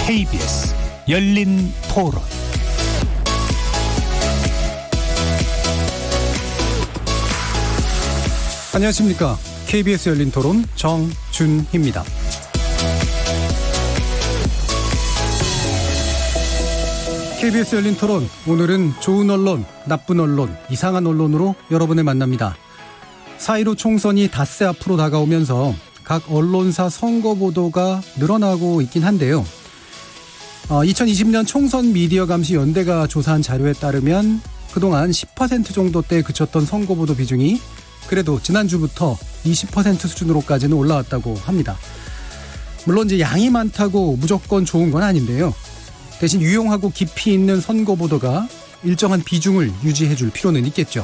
KBS 열린 토론. 안녕하십니까. KBS 열린 토론 정준희입니다. KBS 열린 토론, 오늘은 좋은 언론, 나쁜 언론, 이상한 언론으로 여러분을 만납니다. 4.15 총선이 닷새 앞으로 다가오면서 각 언론사 선거 보도가 늘어나고 있긴 한데요. 2020년 총선 미디어 감시 연대가 조사한 자료에 따르면 그동안 10% 정도대에 그쳤던 선거 보도 비중이 그래도 지난주부터 20% 수준으로까지는 올라왔다고 합니다. 물론 이제 양이 많다고 무조건 좋은 건 아닌데요. 대신 유용하고 깊이 있는 선거 보도가 일정한 비중을 유지해 줄 필요는 있겠죠.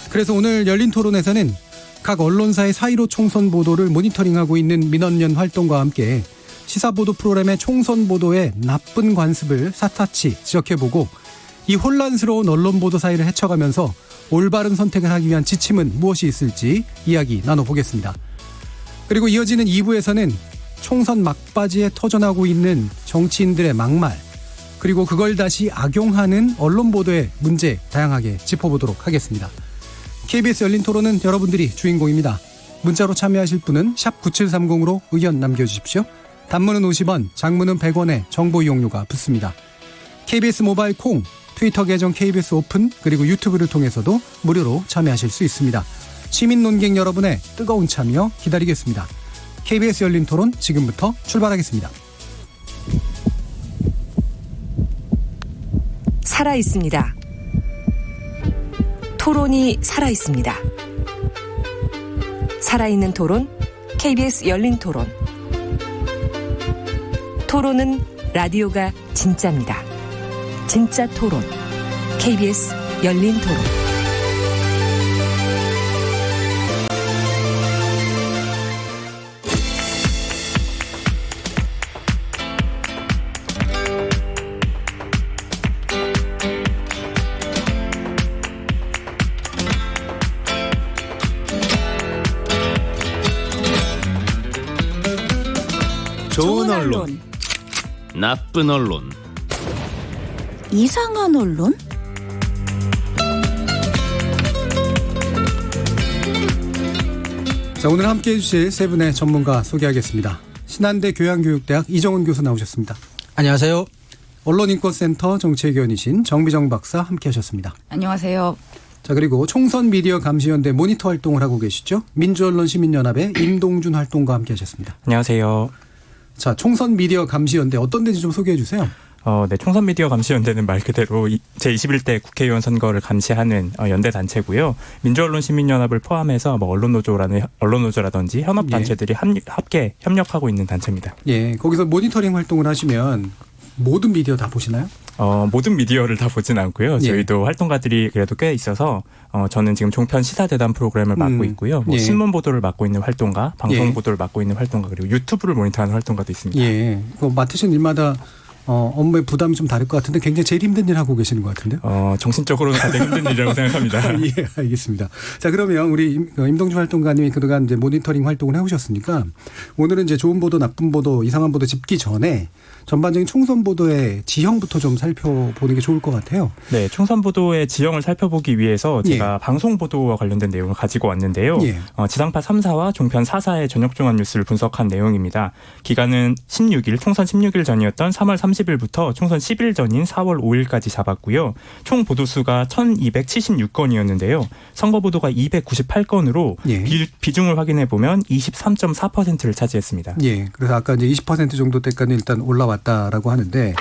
그래서 오늘 열린 토론에서는 각 언론사의 4.15 총선 보도를 모니터링하고 있는 민원연 활동과 함께 시사보도 프로그램의 총선 보도의 나쁜 관습을 샅샅이 지적해보고 이 혼란스러운 언론 보도 사이를 헤쳐가면서 올바른 선택을 하기 위한 지침은 무엇이 있을지 이야기 나눠보겠습니다. 그리고 이어지는 2부에서는 총선 막바지에 터져나오고 있는 정치인들의 막말, 그리고 그걸 다시 악용하는 언론 보도의 문제 다양하게 짚어보도록 하겠습니다. KBS 열린 토론은 여러분들이 주인공입니다. 문자로 참여하실 분은 샵 9730으로 의견 남겨주십시오. 단문은 50원, 장문은 100원에 정보 이용료가 붙습니다. KBS 모바일 콩, 트위터 계정 KBS 오픈, 그리고 유튜브를 통해서도 무료로 참여하실 수 있습니다. 시민 논객 여러분의 뜨거운 참여 기다리겠습니다. KBS 열린 토론 지금부터 출발하겠습니다. 살아있습니다. 토론이 살아있습니다. 살아있는 토론, KBS 열린 토론. 토론은 라디오가 진짜입니다. 진짜 토론, KBS 열린 토론. 좋은 언론, 나쁜 언론, 이상한 언론? 자, 오늘 함께해 주실 세 분의 전문가 소개하겠습니다. 신한대 교양교육대학 이정훈 교수 나오셨습니다. 안녕하세요. 언론인권센터 정치외교원이신 정비정 박사 함께하셨습니다. 안녕하세요. 자, 그리고 총선 미디어 감시연대 모니터 활동을 하고 계시죠. 민주언론시민연합의 임동준 활동가 함께하셨습니다. 안녕하세요. 자, 총선 미디어 감시연대 어떤 데인지 좀 소개해 주세요. 네, 총선 미디어 감시연대는 말 그대로 제21대 국회의원 선거를 감시하는 연대 단체고요. 민주언론시민연합을 포함해서 언론노조라든지 현업단체들이 함께 협력하고 있는 단체입니다. 예, 거기서 모니터링 활동을 하시면 모든 미디어 다 보시나요? 모든 미디어를 다 보진 않고요. 예. 저희도 활동가들이 그래도 꽤 있어서 저는 지금 종편 시사대담 프로그램을 맡고 있고요. 예. 신문 보도를 맡고 있는 활동가, 방송 예. 보도를 맡고 있는 활동가, 그리고 유튜브를 모니터하는 활동가도 있습니다. 예, 맡으신 일마다 업무의 부담이 좀 다를 것 같은데 굉장히 제일 힘든 일 하고 계시는 것 같은데요? 정신적으로는 가장 힘든 일이라고 생각합니다. 예, 알겠습니다. 자, 그러면 우리 임동준 활동가님이 그동안 이제 모니터링 활동을 해오셨으니까 오늘은 이제 좋은 보도, 나쁜 보도, 이상한 보도 짚기 전에 전반적인 총선 보도의 지형부터 좀 살펴보는 게 좋을 것 같아요. 네, 총선 보도의 지형을 살펴보기 위해서 제가 방송 보도와 관련된 내용을 가지고 왔는데요. 예. 지상파 3사와 종편 4사의 저녁 종합 뉴스를 분석한 내용입니다. 기간은 16일, 총선 16일 전이었던 3월 30일부터 총선 10일 전인 4월 5일까지 잡았고요. 총 보도수가 1276건이었는데요. 선거 보도가 298건으로 예. 비중을 확인해 보면 23.4%를 차지했습니다. 예, 그래서 아까 이제 20% 정도 때까지 일단 올라왔다라고 하는데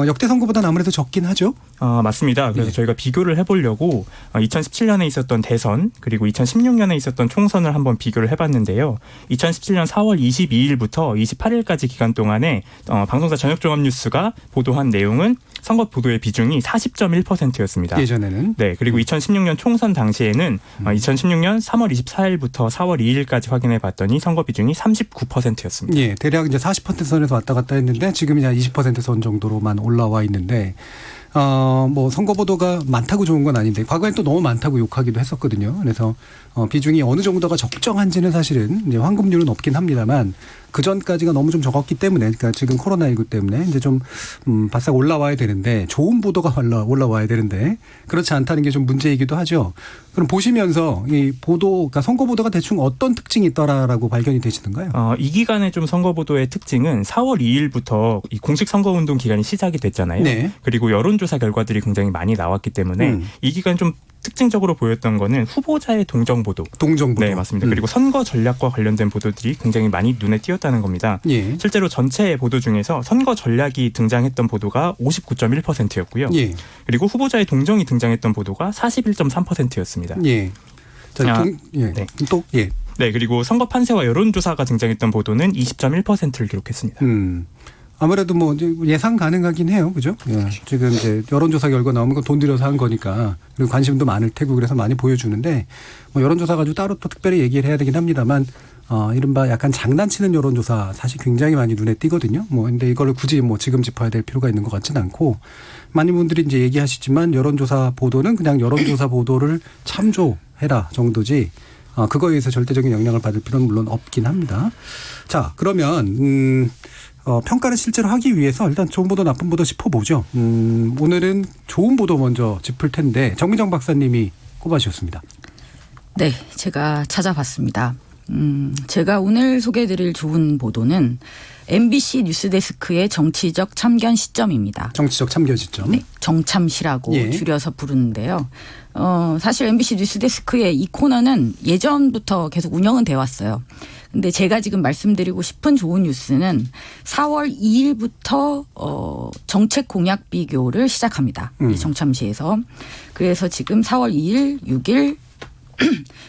역대 선거보다는 아무래도 적긴 하죠. 맞습니다. 그래서 저희가 비교를 해보려고 2017년에 있었던 대선 그리고 2016년에 있었던 총선을 한번 비교를 해봤는데요. 2017년 4월 22일부터 28일까지 기간 동안에 방송사 저녁종합뉴스가 보도한 내용은 선거 보도의 비중이 40.1%였습니다. 예전에는. 네, 그리고 2016년 총선 당시에는 2016년 3월 24일부터 4월 2일까지 확인해 봤더니 선거 비중이 39%였습니다. 예, 대략 이제 40% 선에서 왔다 갔다 했는데 지금 이제 20% 선 정도로만 올라와 있는데 뭐 선거 보도가 많다고 좋은 건 아닌데 과거엔 또 너무 많다고 욕하기도 했었거든요. 그래서 비중이 어느 정도가 적정한지는 사실은 이제 황금률은 없긴 합니다만 그 전까지가 너무 좀 적었기 때문에, 그러니까 지금 코로나19 때문에 이제 좀 바싹 올라와야 되는데, 좋은 보도가 올라와야 되는데 그렇지 않다는 게 좀 문제이기도 하죠. 그럼 보시면서 이 보도, 그러니까 선거 보도가 대충 어떤 특징이 있더라라고 발견이 되시던가요? 이 기간의 좀 선거 보도의 특징은 4월 2일부터 이 공식 선거 운동 기간이 시작이 됐잖아요. 네. 그리고 여론조사 결과들이 굉장히 많이 나왔기 때문에 이 기간 좀 특징적으로 보였던 거는 후보자의 동정 보도. 동정보도. 네, 맞습니다. 그리고 선거 전략과 관련된 보도들이 굉장히 많이 눈에 띄었다는 겁니다. 예. 실제로 전체 보도 중에서 선거 전략이 등장했던 보도가 59.1%였고요. 예. 그리고 후보자의 동정이 등장했던 보도가 41.3%였습니다. 예. 자, 예. 네. 또, 예. 네, 그리고 선거 판세와 여론조사가 등장했던 보도는 20.1%를 기록했습니다. 아무래도 뭐 예상 가능하긴 해요. 그죠? 예. 지금 이제 여론조사 결과 나오면 그건 돈 들여서 한 거니까. 그리고 관심도 많을 테고 그래서 많이 보여주는데 뭐 여론조사 가지고 따로 또 특별히 얘기를 해야 되긴 합니다만 이른바 약간 장난치는 여론조사 사실 굉장히 많이 눈에 띄거든요. 뭐 근데 이걸 굳이 뭐 지금 짚어야 될 필요가 있는 것 같지는 않고 많은 분들이 이제 얘기하시지만 여론조사 보도는 그냥 여론조사 보도를 참조해라 정도지 그거에 의해서 절대적인 영향을 받을 필요는 물론 없긴 합니다. 자, 그러면 평가를 실제로 하기 위해서 일단 좋은 보도 나쁜 보도 짚어보죠. 오늘은 좋은 보도 먼저 짚을 텐데 정미정 박사님이 꼽아주셨습니다. 네, 제가 찾아봤습니다. 제가 오늘 소개해드릴 좋은 보도는 MBC 뉴스데스크의 정치적 참견 시점입니다. 정치적 참견 시점. 네, 정참시라고 예. 줄여서 부르는데요. 사실 MBC 뉴스데스크의 이 코너는 예전부터 계속 운영은 돼 왔어요. 근데 제가 지금 말씀드리고 싶은 좋은 뉴스는 4월 2일부터 정책 공약 비교를 시작합니다. 이 정참시에서. 그래서 지금 4월 2일, 6일,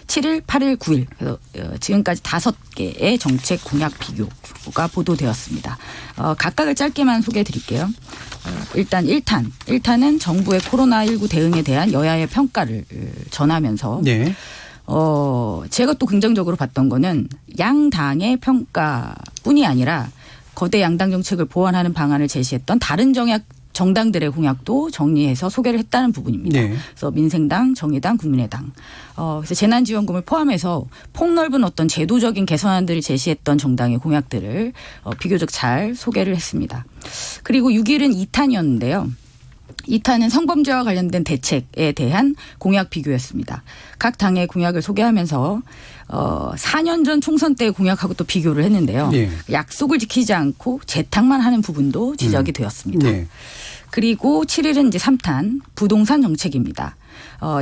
7일, 8일, 9일 그래서 지금까지 5개의 정책 공약 비교가 보도되었습니다. 각각을 짧게만 소개해 드릴게요. 일단 1탄은 정부의 코로나19 대응에 대한 여야의 평가를 전하면서 네. 제가 또 긍정적으로 봤던 거는 양당의 평가뿐이 아니라 거대 양당 정책을 보완하는 방안을 제시했던 다른 정당들의 공약도 정리해서 소개를 했다는 부분입니다. 네. 그래서 민생당, 정의당, 국민의당. 그래서 재난지원금을 포함해서 폭넓은 어떤 제도적인 개선안들을 제시했던 정당의 공약들을 비교적 잘 소개를 했습니다. 그리고 6일은 2탄이었는데요. 2탄은 성범죄와 관련된 대책에 대한 공약 비교였습니다. 각 당의 공약을 소개하면서 4년 전 총선 때 공약하고 또 비교를 했는데요. 네. 약속을 지키지 않고 재탕만 하는 부분도 지적이 되었습니다. 네. 그리고 7일은 이제 3탄 부동산 정책입니다.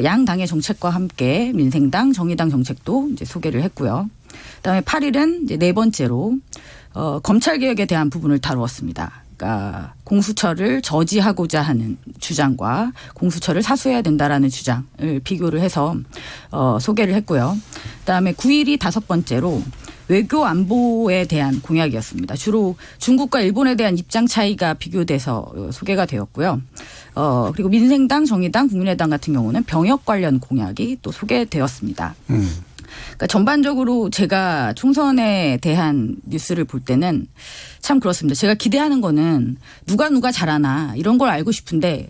양 당의 정책과 함께 민생당, 정의당 정책도 이제 소개를 했고요. 그다음에 8일은 이제 네 번째로 검찰 개혁에 대한 부분을 다루었습니다. 그러니까 공수처를 저지하고자 하는 주장과 공수처를 사수해야 된다라는 주장을 비교를 해서 소개를 했고요. 그다음에 9일이 5번째로 외교 안보에 대한 공약이었습니다. 주로 중국과 일본에 대한 입장 차이가 비교돼서 소개가 되었고요. 그리고 민생당, 정의당, 국민의당 같은 경우는 병역 관련 공약이 또 소개되었습니다. 그러니까 전반적으로 제가 총선에 대한 뉴스를 볼 때는 참 그렇습니다. 제가 기대하는 거는 누가 잘하나 이런 걸 알고 싶은데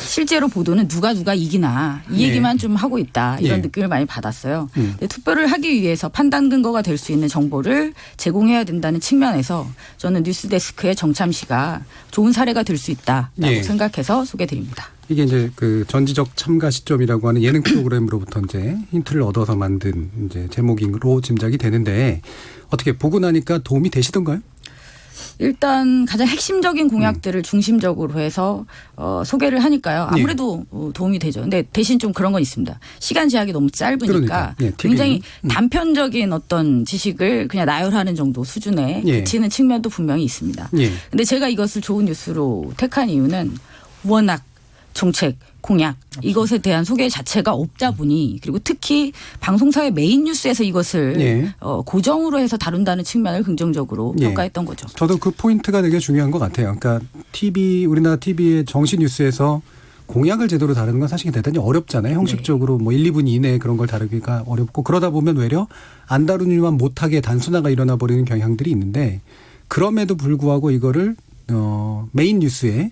실제로 보도는 누가 이기나 이 얘기만 좀 하고 있다 이런 느낌을 많이 받았어요. 근데 투표를 하기 위해서 판단 근거가 될 수 있는 정보를 제공해야 된다는 측면에서 저는 뉴스데스크의 정참시가 좋은 사례가 될 수 있다라고 생각해서 소개드립니다. 이게 이제 그 전지적 참가 시점이라고 하는 예능 프로그램으로부터 이제 힌트를 얻어서 만든 이제 제목으로 짐작이 되는데 어떻게 보고 나니까 도움이 되시던가요? 일단 가장 핵심적인 공약들을 중심적으로 해서 소개를 하니까요. 아무래도 도움이 되죠. 근데 대신 좀 그런 건 있습니다. 시간 제약이 너무 짧으니까 굉장히 단편적인 어떤 지식을 그냥 나열하는 정도 수준에 그치는 측면도 분명히 있습니다. 근데 제가 이것을 좋은 뉴스로 택한 이유는 워낙 정책, 공약 이것에 대한 소개 자체가 없다 보니 그리고 특히 방송사의 메인 뉴스에서 이것을 고정으로 해서 다룬다는 측면을 긍정적으로 평가했던 거죠. 저도 그 포인트가 되게 중요한 것 같아요. 그러니까 우리나라 TV의 정시 뉴스에서 공약을 제대로 다루는 건 사실 대단히 어렵잖아요. 형식적으로 뭐 1, 2분 이내에 그런 걸 다루기가 어렵고 그러다 보면 외려 안 다루니만 못하게 단순화가 일어나 버리는 경향들이 있는데 그럼에도 불구하고 이거를 메인 뉴스에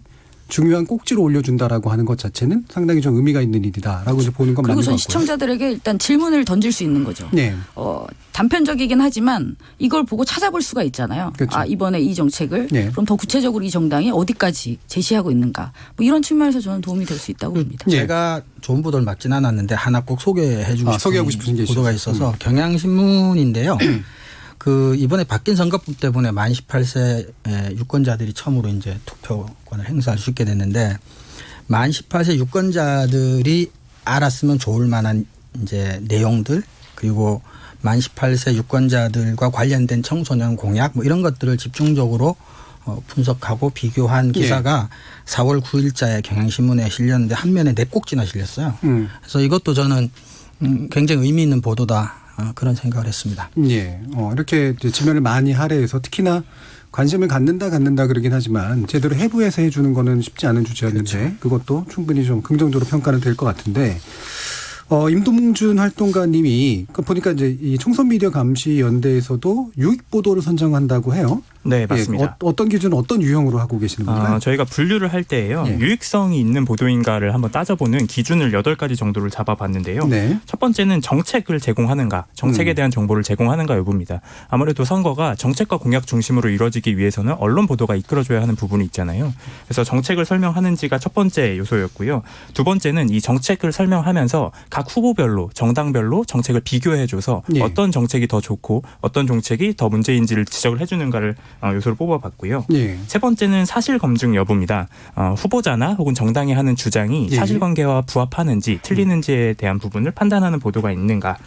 중요한 꼭지로 올려준다라고 하는 것 자체는 상당히 좀 의미가 있는 일이다라고 이제 보는 건 맞는 그리고 것 전 같고요. 시청자들에게 일단 질문을 던질 수 있는 거죠. 네. 단편적이긴 하지만 이걸 보고 찾아볼 수가 있잖아요. 그렇죠. 이번에 이 정책을 네. 그럼 더 구체적으로 이 정당이 어디까지 제시하고 있는가. 뭐 이런 측면에서 저는 도움이 될 수 있다고 봅니다. 예. 제가 좋은 보도를 맞진 않았는데 하나 꼭 소개하고 싶은 게 보도가 있어서 경향신문인데요. 이번에 바뀐 선거법 때문에 만 18세 유권자들이 처음으로 이제 투표권을 행사할 수 있게 됐는데 만 18세 유권자들이 알았으면 좋을 만한 이제 내용들 그리고 만 18세 유권자들과 관련된 청소년 공약 뭐 이런 것들을 집중적으로 분석하고 비교한 기사가 4월 9일자에 경향신문에 실렸는데 한 면에 4꼭지나 실렸어요. 그래서 이것도 저는 굉장히 의미 있는 보도다 그런 생각을 했습니다. 예. 이렇게 지면을 많이 할애해서 특히나 관심을 갖는다 그러긴 하지만 제대로 해부해서 해주는 거는 쉽지 않은 주제였는데 그렇죠. 그것도 충분히 좀 긍정적으로 평가는 될 것 같은데 임동준 활동가님이 보니까 이제 이 총선 미디어 감시 연대에서도 유익 보도를 선정한다고 해요. 네, 맞습니다. 예, 어떤 기준, 어떤 유형으로 하고 계시는 건가요? 저희가 분류를 할 때예요. 예. 유익성이 있는 보도인가를 한번 따져보는 기준을 8가지 정도를 잡아봤는데요. 네. 첫 번째는 정책을 제공하는가, 정책에 대한 정보를 제공하는가 여부입니다. 아무래도 선거가 정책과 공약 중심으로 이루어지기 위해서는 언론 보도가 이끌어줘야 하는 부분이 있잖아요. 그래서 정책을 설명하는지가 첫 번째 요소였고요. 두 번째는 이 정책을 설명하면서 각 후보별로, 정당별로 정책을 비교해줘서 예. 어떤 정책이 더 좋고 어떤 정책이 더 문제인지를 지적을 해주는가를 요소를 뽑아봤고요. 예. 세 번째는 사실 검증 여부입니다. 후보자나 혹은 정당이 하는 주장이 예. 사실관계와 부합하는지 틀리는지에 대한 부분을 판단하는 보도가 있는가.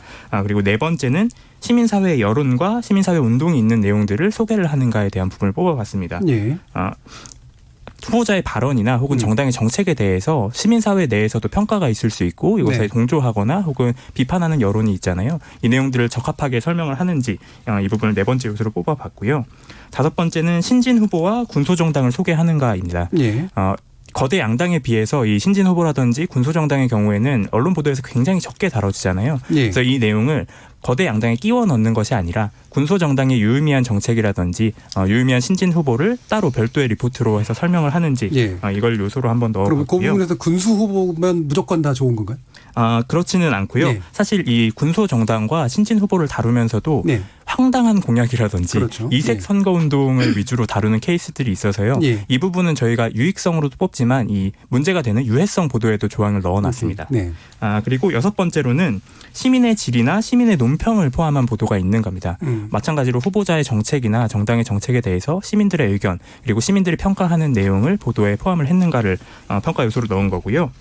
그리고 네 번째는 시민사회의 여론과 시민사회 운동이 있는 내용들을 소개를 하는가에 대한 부분을 뽑아봤습니다. 예. 후보자의 발언이나 혹은 정당의 정책에 대해서 시민사회 내에서도 평가가 있을 수 있고 이것에 네. 동조하거나 혹은 비판하는 여론이 있잖아요. 이 내용들을 적합하게 설명을 하는지 이 부분을 네 번째 요소로 뽑아봤고요. 다섯 번째는 신진 후보와 군소정당을 소개하는가입니다. 예. 거대 양당에 비해서 이 신진 후보라든지 군소정당의 경우에는 언론 보도에서 굉장히 적게 다뤄지잖아요. 예. 그래서 이 내용을 거대 양당에 끼워 넣는 것이 아니라 군소정당의 유의미한 정책이라든지 유의미한 신진 후보를 따로 별도의 리포트로 해서 설명을 하는지 예. 이걸 요소로 한번 그럼 그 넣어봤고요. 부분에서 군수 후보면 무조건 다 좋은 건가요? 그렇지는 않고요. 네. 사실 이 군소정당과 신진 후보를 다루면서도 네. 황당한 공약이라든지 그렇죠. 이색 예. 선거운동을 위주로 다루는 케이스들이 있어서요. 예. 이 부분은 저희가 유익성으로도 뽑지만 이 문제가 되는 유해성 보도에도 조항을 넣어놨습니다. 네. 그리고 여섯 번째로는 시민의 질이나 시민의 논평을 포함한 보도가 있는 겁니다. 마찬가지로 후보자의 정책이나 정당의 정책에 대해서 시민들의 의견 그리고 시민들이 평가하는 내용을 보도에 포함을 했는가를 평가 요소로 넣은 거고요.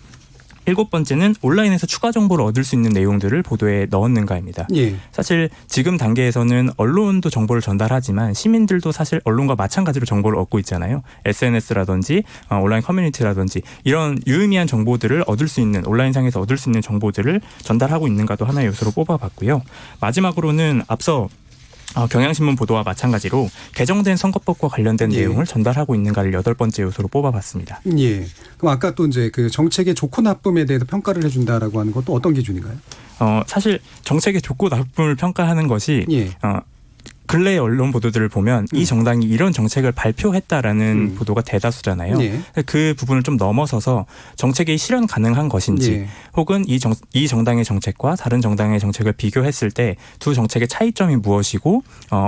일곱 번째는 온라인에서 추가 정보를 얻을 수 있는 내용들을 보도에 넣었는가입니다. 예. 사실 지금 단계에서는 언론도 정보를 전달하지만 시민들도 사실 언론과 마찬가지로 정보를 얻고 있잖아요. SNS라든지 온라인 커뮤니티라든지 이런 유의미한 정보들을 얻을 수 있는 온라인상에서 얻을 수 있는 정보들을 전달하고 있는가도 하나의 요소로 뽑아봤고요. 마지막으로는 앞서 경향신문 보도와 마찬가지로 개정된 선거법과 관련된 예. 내용을 전달하고 있는가를 8번째 요소로 뽑아봤습니다. 예. 그럼 아까 또 이제 그 정책의 좋고 나쁨에 대해서 평가를 해준다라고 하는 것도 어떤 기준인가요? 사실 정책의 좋고 나쁨을 평가하는 것이 예. 근래 언론 보도들을 보면 이 정당이 이런 정책을 발표했다라는 보도가 대다수잖아요. 예. 그 부분을 좀 넘어서서 정책이 실현 가능한 것인지 예. 혹은 이 정당의 정책과 다른 정당의 정책을 비교했을 때 두 정책의 차이점이 무엇이고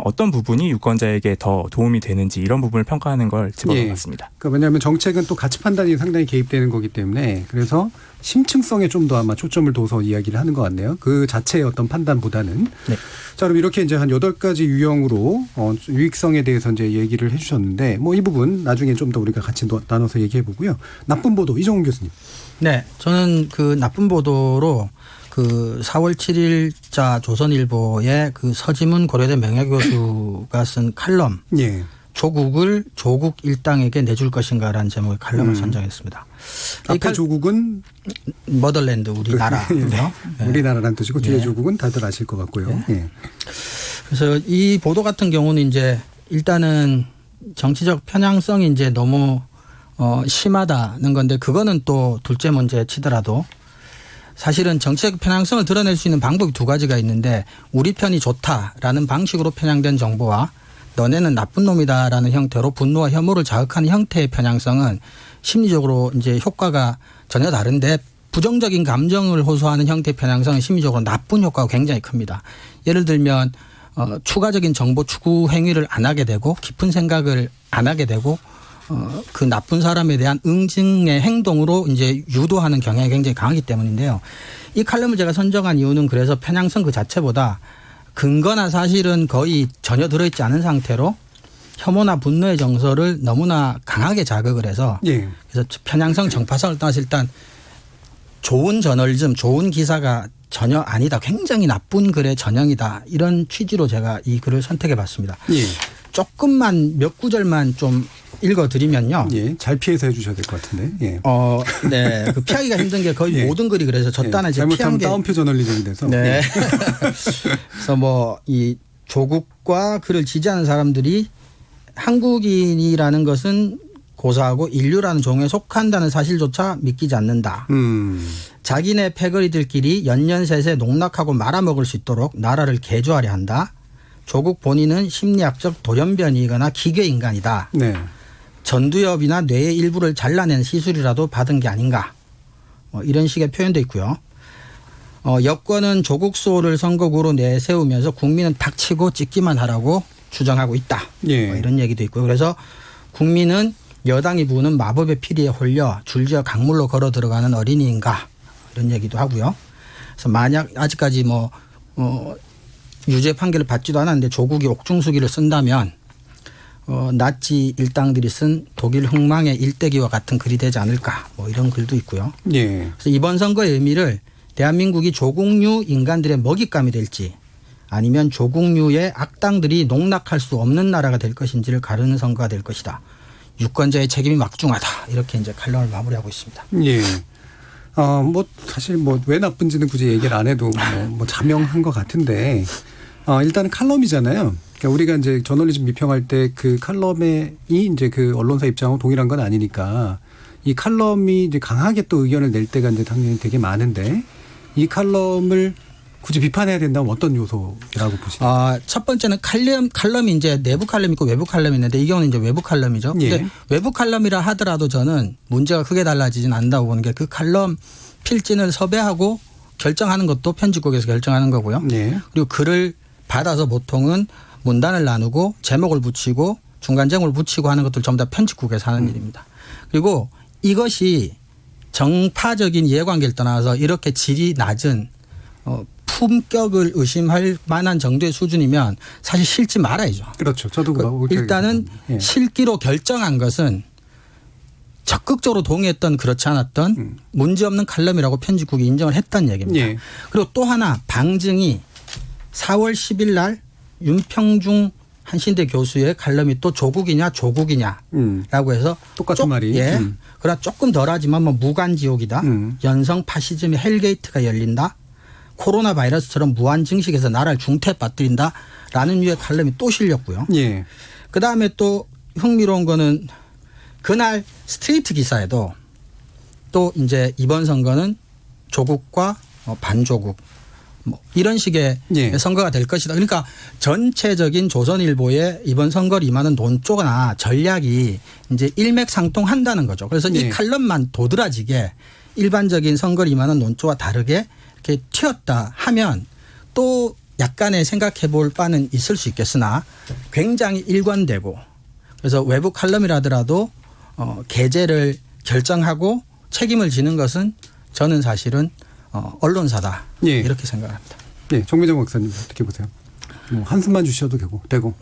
어떤 부분이 유권자에게 더 도움이 되는지 이런 부분을 평가하는 걸 집어넣었습니다. 그러니까 왜냐하면 정책은 또 가치 판단이 상당히 개입되는 거기 때문에 그래서 심층성에 좀 더 아마 초점을 둬서 이야기를 하는 것 같네요. 그 자체의 어떤 판단보다는. 네. 자, 그럼 이렇게 이제 한 8가지 유형으로 유익성에 대해서 이제 얘기를 해주셨는데 뭐 이 부분 나중에 좀 더 우리가 같이 나눠서 얘기해 보고요. 나쁜 보도 이정훈 교수님. 네, 저는 그 나쁜 보도로 그 4월 7일자 조선일보의 그 서지문 고려대 명예교수가 쓴 칼럼 예. 조국을 조국 일당에게 내줄 것인가라는 제목의 칼럼을 선정했습니다. 앞에 조국은 머덜랜드 우리나라고요. 네. 우리나라란 뜻이고 뒤에 예. 조국은 다들 아실 것 같고요. 예. 그래서 이 보도 같은 경우는 이제 일단은 정치적 편향성이 이제 너무 심하다는 건데 그거는 또 둘째 문제 치더라도 사실은 정치적 편향성을 드러낼 수 있는 방법이 두 가지가 있는데 우리 편이 좋다라는 방식으로 편향된 정보와 너네는 나쁜 놈이다라는 형태로 분노와 혐오를 자극하는 형태의 편향성은 심리적으로 이제 효과가 전혀 다른데 부정적인 감정을 호소하는 형태의 편향성은 심리적으로 나쁜 효과가 굉장히 큽니다. 예를 들면 추가적인 정보 추구 행위를 안 하게 되고 깊은 생각을 안 하게 되고 그 나쁜 사람에 대한 응징의 행동으로 이제 유도하는 경향이 굉장히 강하기 때문인데요. 이 칼럼을 제가 선정한 이유는 그래서 편향성 그 자체보다 근거나 사실은 거의 전혀 들어있지 않은 상태로 혐오나 분노의 정서를 너무나 강하게 자극을 해서 예. 그래서 편향성 정파성을 떠나서 일단 좋은 저널리즘, 좋은 기사가 전혀 아니다. 굉장히 나쁜 글의 전형이다. 이런 취지로 제가 이 글을 선택해 봤습니다. 예. 조금만 몇 구절만 좀 읽어드리면요. 예. 잘 피해서 해주셔야 될 것 같은데. 예. 네. 그 피하기가 힘든 게 거의 예. 모든 글이 그래서 저 딴에 이제 피한 잘못하면 게. 따옴표 저널리즘이 돼서. 네. 예. 그래서 뭐 이 조국과 그를 지지하는 사람들이 한국인이라는 것은 고사하고 인류라는 종에 속한다는 사실조차 믿기지 않는다. 자기네 패거리들끼리 연년셋에 농락하고 말아먹을 수 있도록 나라를 개조하려 한다. 조국 본인은 심리학적 돌연변이거나 기계인간이다. 네. 전두엽이나 뇌의 일부를 잘라낸 시술이라도 받은 게 아닌가. 이런 식의 표현도 있고요. 여권은 조국 수호를 선거구로 내세우면서 국민은 닥치고 찍기만 하라고 주장하고 있다. 예. 이런 얘기도 있고요. 그래서 국민은 여당이 부는 마법의 피리에 홀려 줄지어 강물로 걸어 들어가는 어린이인가 이런 얘기도 하고요. 그래서 만약 아직까지 유죄 판결을 받지도 않았는데 조국이 옥중수기를 쓴다면 나치 일당들이 쓴 독일 흥망의 일대기와 같은 글이 되지 않을까 이런 글도 있고요. 예. 그래서 이번 선거의 의미를 대한민국이 조국류 인간들의 먹잇감이 될지 아니면 조국류의 악당들이 농락할 수 없는 나라가 될 것인지를 가르는 선거가 될 것이다. 유권자의 책임이 막중하다. 이렇게 이제 칼럼을 마무리하고 있습니다. 예. 사실 왜 나쁜지는 굳이 얘기를 안 해도 자명한 것 같은데, 일단은 칼럼이잖아요. 그러니까 우리가 이제 저널리즘 비평할 때 그 칼럼이 이제 그 언론사 입장하고 동일한 건 아니니까 이 칼럼이 이제 강하게 또 의견을 낼 때가 이제 당연히 되게 많은데 이 칼럼을 굳이 비판해야 된다면 어떤 요소라고 보시나요? 첫 번째는 칼럼이 이제 내부 칼럼이 있고 외부 칼럼이 있는데 이 경우는 이제 외부 칼럼이죠. 예. 근데 외부 칼럼이라 하더라도 저는 문제가 크게 달라지진 않다고 보는 게 그 칼럼 필진을 섭외하고 결정하는 것도 편집국에서 결정하는 거고요. 예. 그리고 글을 받아서 보통은 문단을 나누고 제목을 붙이고 중간 제목을 붙이고 하는 것들 전부 다 편집국에서 하는 일입니다. 그리고 이것이 정파적인 이해관계를 떠나서 이렇게 질이 낮은 품격을 의심할 만한 정도의 수준이면 사실 실지 말아야죠. 그렇죠. 저도 일단은 실기로 결정한 것은 적극적으로 동의했던 그렇지 않았던 문제없는 칼럼이라고 편집국이 인정을 했다는 얘기입니다. 예. 그리고 또 하나 방증이 4월 10일 날 윤평중 한신대 교수의 칼럼이 또 조국이냐 조국이냐라고 해서 똑같은 말이. 예. 그러나 조금 덜하지만 무간지옥이다. 연성 파시즘의 헬게이트가 열린다. 코로나 바이러스처럼 무한 증식에서 나라를 중태에 빠뜨린다라는 류의 칼럼이 또 실렸고요. 예. 그다음에 또 흥미로운 거는 그날 스트레이트 기사에도 또 이제 이번 선거는 조국과 반조국 이런 식의 예. 선거가 될 것이다. 그러니까 전체적인 조선일보의 이번 선거를 임하는 논조나 전략이 이제 일맥상통한다는 거죠. 그래서 예. 이 칼럼만 도드라지게 일반적인 선거를 임하는 논조와 다르게 이렇게 튀었다 하면 또 약간의 생각해 볼 바는 있을 수 있겠으나 굉장히 일관되고 그래서 외부 칼럼이라더라도 게재를 결정하고 책임을 지는 것은 저는 사실은 언론사다. 예. 이렇게 생각합니다. 네, 정미정 박사님 어떻게 보세요? 한숨만 주셔도 되고.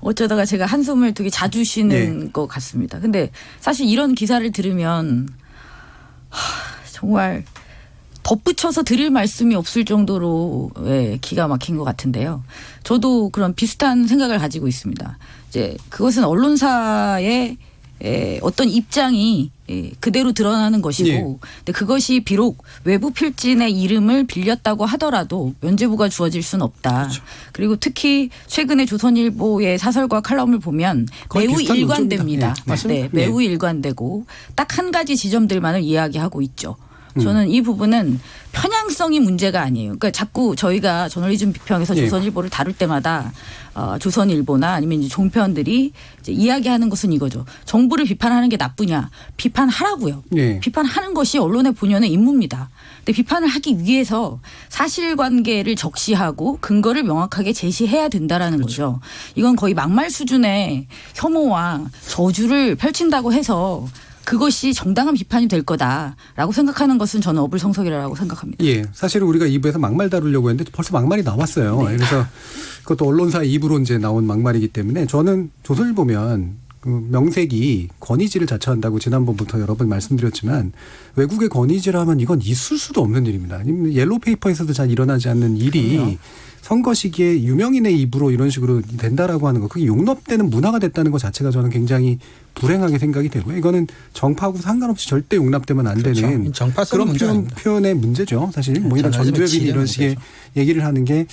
어쩌다가 제가 한숨을 되게 자주 쉬는 것 같습니다. 근데 사실 이런 기사를 들으면 정말 덧붙여서 드릴 말씀이 없을 정도로 기가 막힌 것 같은데요. 저도 그런 비슷한 생각을 가지고 있습니다. 이제 그것은 언론사의 어떤 입장이 그대로 드러나는 것이고 예. 근데 그것이 비록 외부 필진의 이름을 빌렸다고 하더라도 면죄부가 주어질 수는 없다. 그렇죠. 그리고 특히 최근에 조선일보의 사설과 칼럼을 보면 거의 매우 비슷한 일관됩니다. 논조입니다. 네, 맞습니다. 매우 일관되고 딱 한 가지 지점들만을 이야기하고 있죠. 저는 이 부분은 편향성이 문제가 아니에요. 그러니까 자꾸 저희가 저널리즘 비평에서 예. 조선일보를 다룰 때마다 조선일보나 아니면 이제 종편들이 이제 이야기하는 것은 이거죠. 정부를 비판하는 게 나쁘냐? 비판하라고요. 예. 비판하는 것이 언론의 본연의 임무입니다. 근데 비판을 하기 위해서 사실관계를 적시하고 근거를 명확하게 제시해야 된다라는 거죠. 이건 거의 막말 수준의 혐오와 저주를 펼친다고 해서 그것이 정당한 비판이 될 거다라고 생각하는 것은 저는 어불성설이라고 생각합니다. 예. 사실 우리가 2부에서 막말 다루려고 했는데 벌써 막말이 나왔어요. 네. 그래서 그것도 언론사 입으로 이제 나온 막말이기 때문에 저는 조선일보면 그 명색이 권위지를 자처한다고 지난번부터 여러 번 말씀드렸지만 외국의 권위지를 하면 이건 있을 수도 없는 일입니다. 옐로우페이퍼에서도 잘 일어나지 않는 일이 선거 시기에 유명인의 입으로 이런 식으로 된다라고 하는 거 그게 용납되는 문화가 됐다는 것 자체가 저는 굉장히 불행하게 생각이 되고요. 이거는 정파하고 상관없이 절대 용납되면 안 되는 그렇죠. 정파성은 그런 표현의 문제죠. 사실 뭐 이런 전두엽이 이런 식의 얘기를 하는 게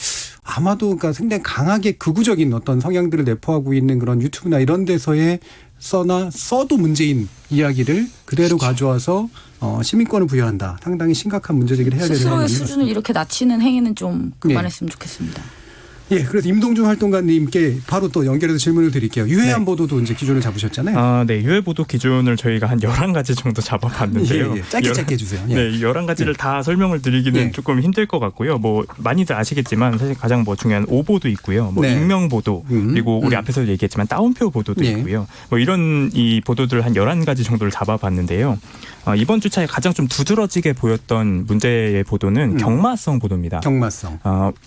아마도 그러니까 상당히 강하게 극우적인 어떤 성향들을 내포하고 있는 그런 유튜브나 이런 데서의 써도 문제인 이야기를 그대로 가져와서 시민권을 부여한다. 상당히 심각한 문제제기를 해야 되는 스스로의 상황인 것 수준을 같습니다. 이렇게 낮추는 행위는 좀 그만했으면 좋겠습니다. 예, 그래서 임동준 활동가님께 바로 또 연결해서 질문을 드릴게요. 유해한 보도도 이제 기준을 잡으셨잖아요. 네. 유해 보도 기준을 저희가 한 11가지 정도 잡아봤는데요. 예. 짧게 해주세요. 예. 네, 11가지를 다 설명을 드리기는 예. 조금 힘들 것 같고요. 뭐 많이들 아시겠지만 사실 가장 뭐 중요한 오보도 있고요. 뭐 네. 익명 보도 그리고 우리 앞에서 얘기했지만 따옴표 보도도 예. 있고요. 뭐 이런 이 보도들 한 11가지 정도를 잡아봤는데요. 이번 주차에 가장 좀 두드러지게 보였던 문제의 보도는 경마성 보도입니다. 경마성.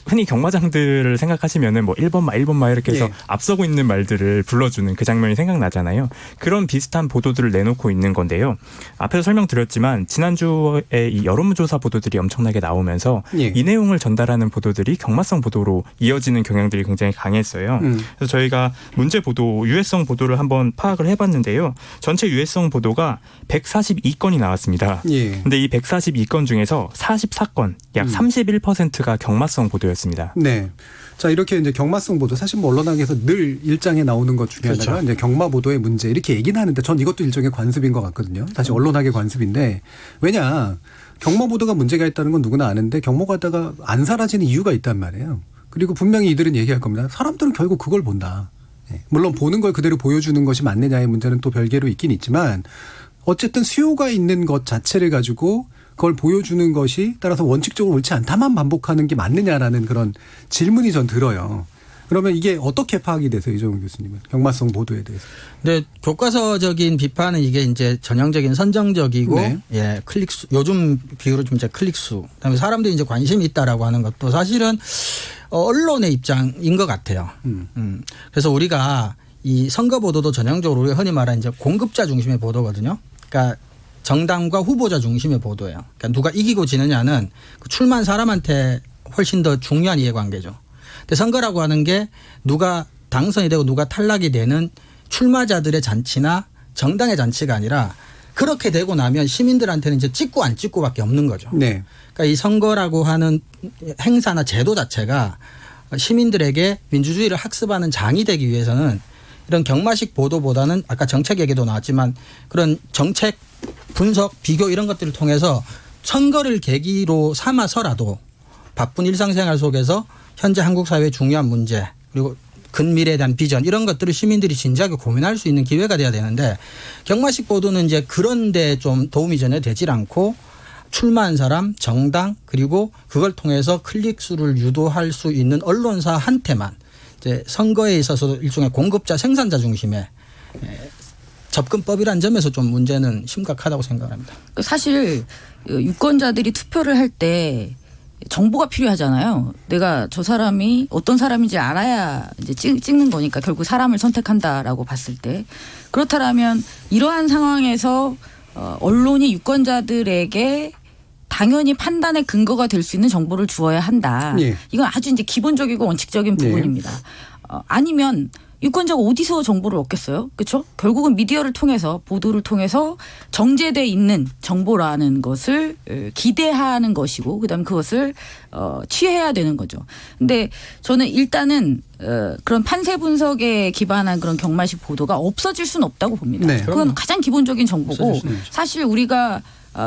흔히 경마장들을 생각하시면은 뭐 1번마 이렇게 해서 예. 앞서고 있는 말들을 불러주는 그 장면이 생각나잖아요. 그런 비슷한 보도들을 내놓고 있는 건데요. 앞에서 설명드렸지만 지난주에 이 여론조사 보도들이 엄청나게 나오면서 예. 이 내용을 전달하는 보도들이 경마성 보도로 이어지는 경향들이 굉장히 강했어요. 그래서 저희가 문제 보도, 유해성 보도를 한번 파악을 해봤는데요. 전체 유해성 보도가 142건이 나왔습니다. 예. 근데 이 142건 중에서 44건, 약 31%가 경마성 보도였습니다. 네. 자, 이렇게 이제 경마성 보도 사실 뭐 언론학에서 늘 일장에 나오는 것 중에 하나가 이제 경마 보도의 문제 이렇게 얘기는 하는데 전 이것도 일종의 관습인 것 같거든요. 사실 언론학의 관습인데 왜냐 경마 보도가 문제가 있다는 건 누구나 아는데 경마가다가 안 사라지는 이유가 있단 말이에요. 그리고 분명히 이들은 얘기할 겁니다. 사람들은 결국 그걸 본다. 물론 보는 걸 그대로 보여주는 것이 맞느냐의 문제는 또 별개로 있긴 있지만 어쨌든 수요가 있는 것 자체를 가지고 그걸 보여주는 것이 따라서 원칙적으로 옳지 않다만 반복하는 게 맞느냐라는 그런 질문이 전 들어요. 그러면 이게 어떻게 파악이 돼서 이종훈 교수님은 경마성 보도에 대해서? 네, 교과서적인 비판은 이게 이제 전형적인 선정적이고 네. 예, 클릭수 요즘 비유로 좀 이제 클릭수. 그다음에 사람들이 이제 관심이 있다라고 하는 것도 사실은 언론의 입장인 것 같아요. 그래서 우리가 이 선거 보도도 전형적으로 우리가 흔히 말하는 이제 공급자 중심의 보도거든요. 그러니까 정당과 후보자 중심의 보도예요. 그러니까 누가 이기고 지느냐는 그 출마한 사람한테 훨씬 더 중요한 이해관계죠. 근데 선거라고 하는 게 누가 당선이 되고 누가 탈락이 되는 출마자들의 잔치나 정당의 잔치가 아니라 그렇게 되고 나면 시민들한테는 이제 찍고 안 찍고밖에 없는 거죠. 네. 그러니까 이 선거라고 하는 행사나 제도 자체가 시민들에게 민주주의를 학습하는 장이 되기 위해서는 이런 경마식 보도보다는 아까 정책 얘기도 나왔지만 그런 정책 분석, 비교 이런 것들을 통해서 선거를 계기로 삼아서라도 바쁜 일상생활 속에서 현재 한국 사회의 중요한 문제 그리고 근미래에 대한 비전 이런 것들을 시민들이 진지하게 고민할 수 있는 기회가 돼야 되는데 경마식 보도는 이제 그런 데 좀 도움이 전혀 되질 않고 출마한 사람, 정당 그리고 그걸 통해서 클릭수를 유도할 수 있는 언론사한테만 이제 선거에 있어서 일종의 공급자 생산자 중심의 접근법이라는 점에서 좀 문제는 심각하다고 생각합니다. 사실 유권자들이 투표를 할 때 정보가 필요하잖아요. 내가 저 사람이 어떤 사람인지 알아야 이제 찍는 거니까 결국 사람을 선택한다라고 봤을 때 그렇다면 이러한 상황에서 언론이 유권자들에게 당연히 판단의 근거가 될 수 있는 정보를 주어야 한다. 예. 이건 아주 이제 기본적이고 원칙적인 부분입니다. 아니면 유권자가 어디서 정보를 얻겠어요? 그렇죠? 결국은 미디어를 통해서 보도를 통해서 정제돼 있는 정보라는 것을 기대하는 것이고 그다음에 그것을 취해야 되는 거죠. 근데 저는 일단은 그런 판세 분석에 기반한 그런 경마식 보도가 없어질 수는 없다고 봅니다. 네. 그건 가장 기본적인 정보고 사실 우리가